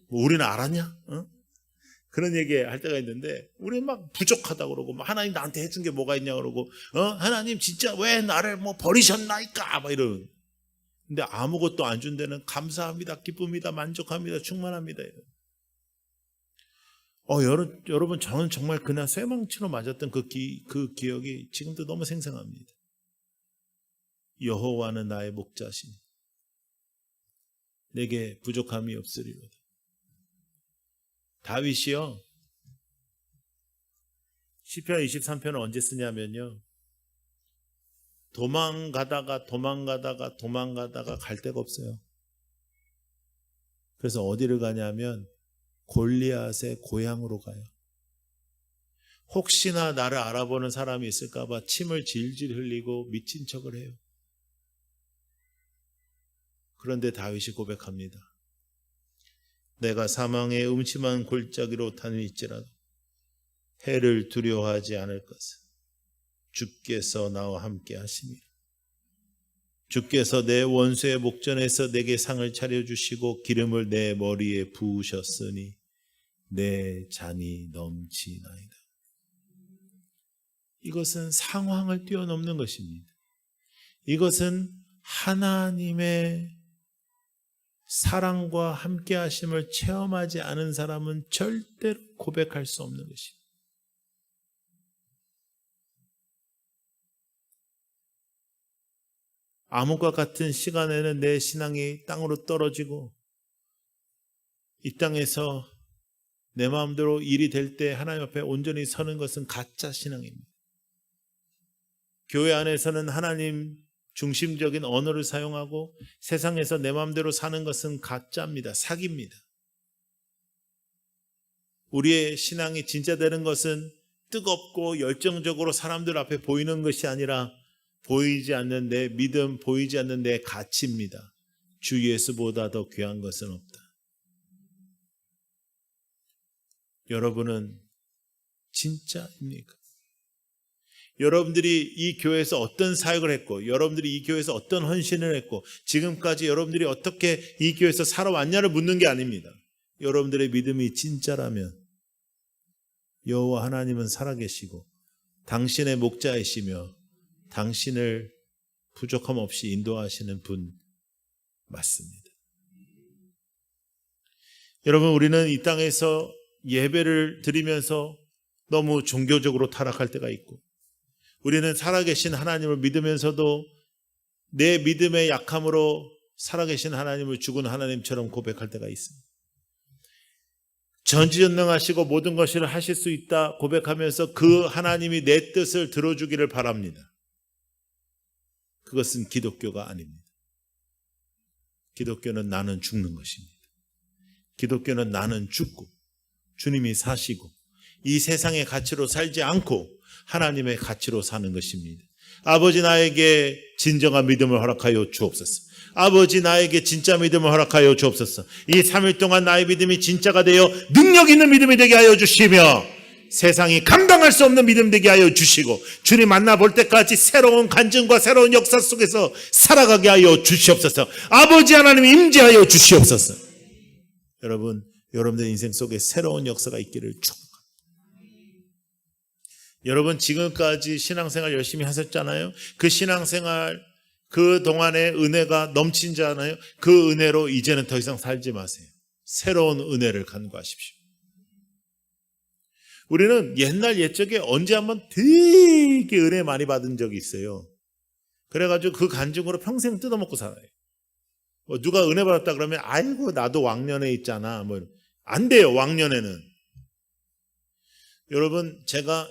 뭐 우리는 알았냐? 그런 얘기 할 때가 있는데, 우리 막 부족하다 그러고, 막 하나님 나한테 해준 게 뭐가 있냐 그러고, 하나님 진짜 왜 나를 뭐 버리셨나이까? 막 이런. 근데 아무것도 안 준 데는 감사합니다, 기쁩니다, 만족합니다, 충만합니다. 여러분, 저는 정말 그날 쇠망치로 맞았던 그 기억이 지금도 너무 생생합니다. 여호와는 나의 목자시니 내게 부족함이 없으리로다. 다윗이요, 시편 23편을 언제 쓰냐면요, 도망가다가 갈 데가 없어요. 그래서 어디를 가냐면 골리앗의 고향으로 가요. 혹시나 나를 알아보는 사람이 있을까 봐 침을 질질 흘리고 미친 척을 해요. 그런데 다윗이 고백합니다. 내가 사망의 음침한 골짜기로 다닐지라도 해를 두려워하지 않을 것은 주께서 나와 함께 하심이라. 주께서 내 원수의 목전에서 내게 상을 차려주시고 기름을 내 머리에 부으셨으니 내 잔이 넘치나이다. 이것은 상황을 뛰어넘는 것입니다. 이것은 하나님의 사랑과 함께 하심을 체험하지 않은 사람은 절대로 고백할 수 없는 것입니다. 암흑과 같은 시간에는 내 신앙이 땅으로 떨어지고, 이 땅에서 내 마음대로 일이 될 때 하나님 앞에 온전히 서는 것은 가짜 신앙입니다. 교회 안에서는 하나님 중심적인 언어를 사용하고 세상에서 내 마음대로 사는 것은 가짜입니다. 사기입니다. 우리의 신앙이 진짜 되는 것은 뜨겁고 열정적으로 사람들 앞에 보이는 것이 아니라 보이지 않는 내 믿음, 보이지 않는 내 가치입니다. 주 예수보다 더 귀한 것은 없다. 여러분은 진짜입니까? 여러분들이 이 교회에서 어떤 사역을 했고, 여러분들이 이 교회에서 어떤 헌신을 했고, 지금까지 여러분들이 어떻게 이 교회에서 살아왔냐를 묻는 게 아닙니다. 여러분들의 믿음이 진짜라면 여호와 하나님은 살아계시고 당신의 목자이시며 당신을 부족함 없이 인도하시는 분 맞습니다. 여러분, 우리는 이 땅에서 예배를 드리면서 너무 종교적으로 타락할 때가 있고, 우리는 살아계신 하나님을 믿으면서도 내 믿음의 약함으로 살아계신 하나님을 죽은 하나님처럼 고백할 때가 있습니다. 전지전능하시고 모든 것을 하실 수 있다 고백하면서 그 하나님이 내 뜻을 들어주기를 바랍니다. 그것은 기독교가 아닙니다. 기독교는 나는 죽는 것입니다. 기독교는 나는 죽고 주님이 사시고 이 세상의 가치로 살지 않고 하나님의 가치로 사는 것입니다. 아버지, 나에게 진정한 믿음을 허락하여 주옵소서. 아버지, 나에게 진짜 믿음을 허락하여 주옵소서. 이 3일 동안 나의 믿음이 진짜가 되어 능력 있는 믿음이 되게 하여 주시며 세상이 감당할 수 없는 믿음 되게 하여 주시고 주님 만나볼 때까지 새로운 간증과 새로운 역사 속에서 살아가게 하여 주시옵소서. 아버지 하나님 임재하여 주시옵소서. 여러분, 여러분들 인생 속에 새로운 역사가 있기를 축복합니다. 여러분, 지금까지 신앙생활 열심히 하셨잖아요. 그 신앙생활 그 동안에 은혜가 넘친잖아요. 그 은혜로 이제는 더 이상 살지 마세요. 새로운 은혜를 간구하십시오. 우리는 옛날 옛적에 언제 한번 되게 은혜 많이 받은 적이 있어요. 그래가지고 그 간증으로 평생 뜯어먹고 살아요. 누가 은혜 받았다 그러면 아이고 나도 왕년에 있잖아. 안 돼요. 왕년에는. 여러분, 제가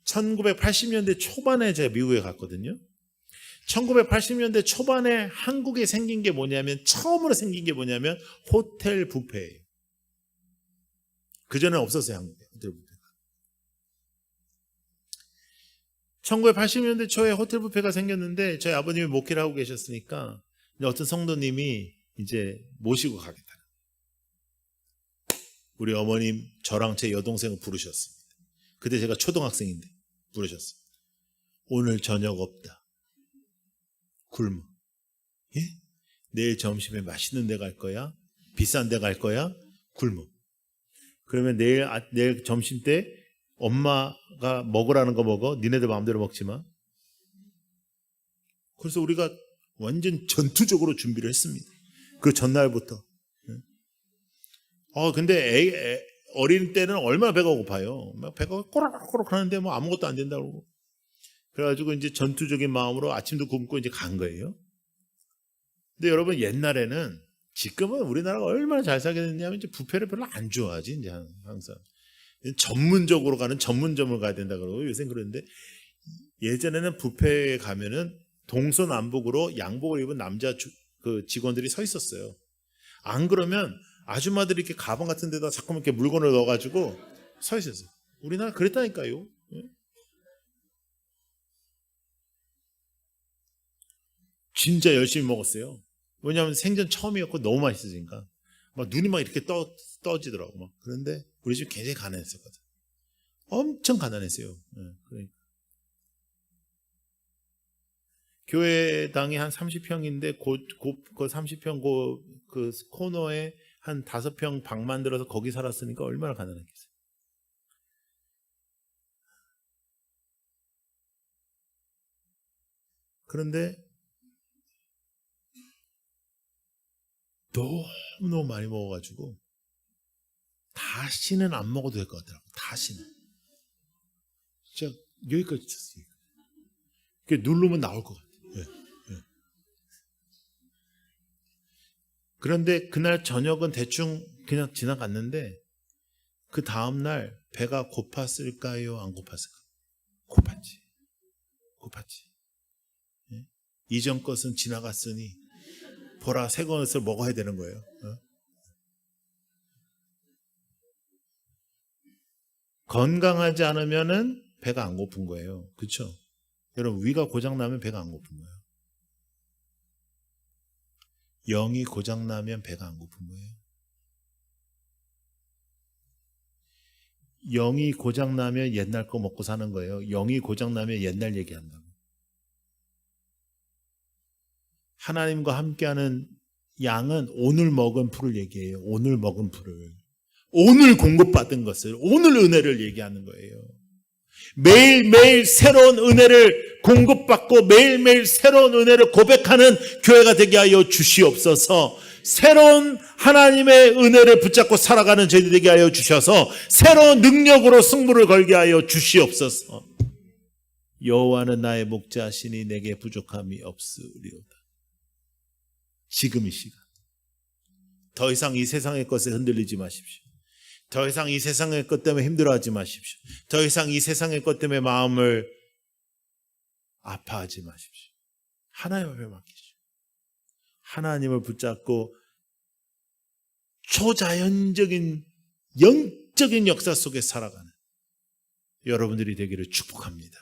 1980년대 초반에 제가 미국에 갔거든요. 1980년대 초반에 한국에 생긴 게 뭐냐면, 처음으로 생긴 게 뭐냐면 호텔 뷔페예요. 그전에는 없었어요, 한국에 호텔 뷔페가. 1980년대 초에 호텔 뷔페가 생겼는데 저희 아버님이 목회를 하고 계셨으니까 어떤 성도님이 이제 모시고 가겠다. 우리 어머님, 저랑 제 여동생을 부르셨습니다. 그때 제가 초등학생인데 부르셨습니다. 오늘 저녁 없다. 굶어. 예? 내일 점심에 맛있는 데 갈 거야? 비싼 데 갈 거야? 굶어. 그러면 내일 점심 때 엄마가 먹으라는 거 먹어. 니네들 마음대로 먹지 마. 그래서 우리가 완전 전투적으로 준비를 했습니다. 그 전날부터. 근데 어린 때는 얼마나 배가 고파요. 막 배가 꼬락꼬락 하는데 뭐 아무것도 안 된다고. 그래가지고 이제 전투적인 마음으로 아침도 굶고 이제 간 거예요. 근데 여러분, 옛날에는, 지금은 우리나라가 얼마나 잘 살게 됐냐면 이제 뷔페를 별로 안 좋아하지, 이제 항상. 전문적으로 가는 전문점을 가야 된다 그러고 요새는 그러는데, 예전에는 뷔페에 가면은 동서남북으로 양복을 입은 남자 그 직원들이 서 있었어요. 안 그러면 아줌마들이 이렇게 가방 같은 데다 자꾸만 이렇게 물건을 넣어가지고 서 있었어요. 우리나라 그랬다니까요. 진짜 열심히 먹었어요. 왜냐하면 생전 처음이었고 너무 맛있으니까. 막 눈이 막 이렇게 떠지더라고. 막. 그런데 우리 집 굉장히 가난했었거든. 엄청 가난했어요. 그러니까. 교회당이 한 30평인데 그 30평 그 코너에 한 5평 방 만들어서 거기 살았으니까 얼마나 가난했겠어요. 그런데 너무 많이 먹어가지고 다시는 안 먹어도 될 것 같더라고요. 다시는. 진짜 여기까지 있었어요. 누르면 나올 것 같아요. 그런데 그날 저녁은 대충 그냥 지나갔는데 그 다음날 배가 고팠을까요? 안 고팠을까요? 고팠지. 이전 것은 지나갔으니 보라, 새 것을 먹어야 되는 거예요. 건강하지 않으면은 배가 안 고픈 거예요. 그렇죠? 여러분, 위가 고장나면 배가 안 고픈 거예요. 영이 고장나면 배가 안 고픈 거예요. 영이 고장나면 옛날 거 먹고 사는 거예요. 영이 고장나면 옛날 얘기한다고. 하나님과 함께하는 양은 오늘 먹은 풀을 얘기해요. 오늘 먹은 풀을. 오늘 공급받은 것을, 오늘 은혜를 얘기하는 거예요. 매일매일 새로운 은혜를 공급받고 매일매일 새로운 은혜를 고백하는 교회가 되게 하여 주시옵소서. 새로운 하나님의 은혜를 붙잡고 살아가는 저희들 되게 하여 주셔서 새로운 능력으로 승부를 걸게 하여 주시옵소서. 여호와는 나의 목자시니 내게 부족함이 없으리로다. 지금 이 시간 더 이상 이 세상의 것에 흔들리지 마십시오. 더 이상 이 세상의 것 때문에 힘들어하지 마십시오. 더 이상 이 세상의 것 때문에 마음을 아파하지 마십시오. 하나님 앞에 맡기시오. 하나님을 붙잡고 초자연적인 영적인 역사 속에 살아가는 여러분들이 되기를 축복합니다.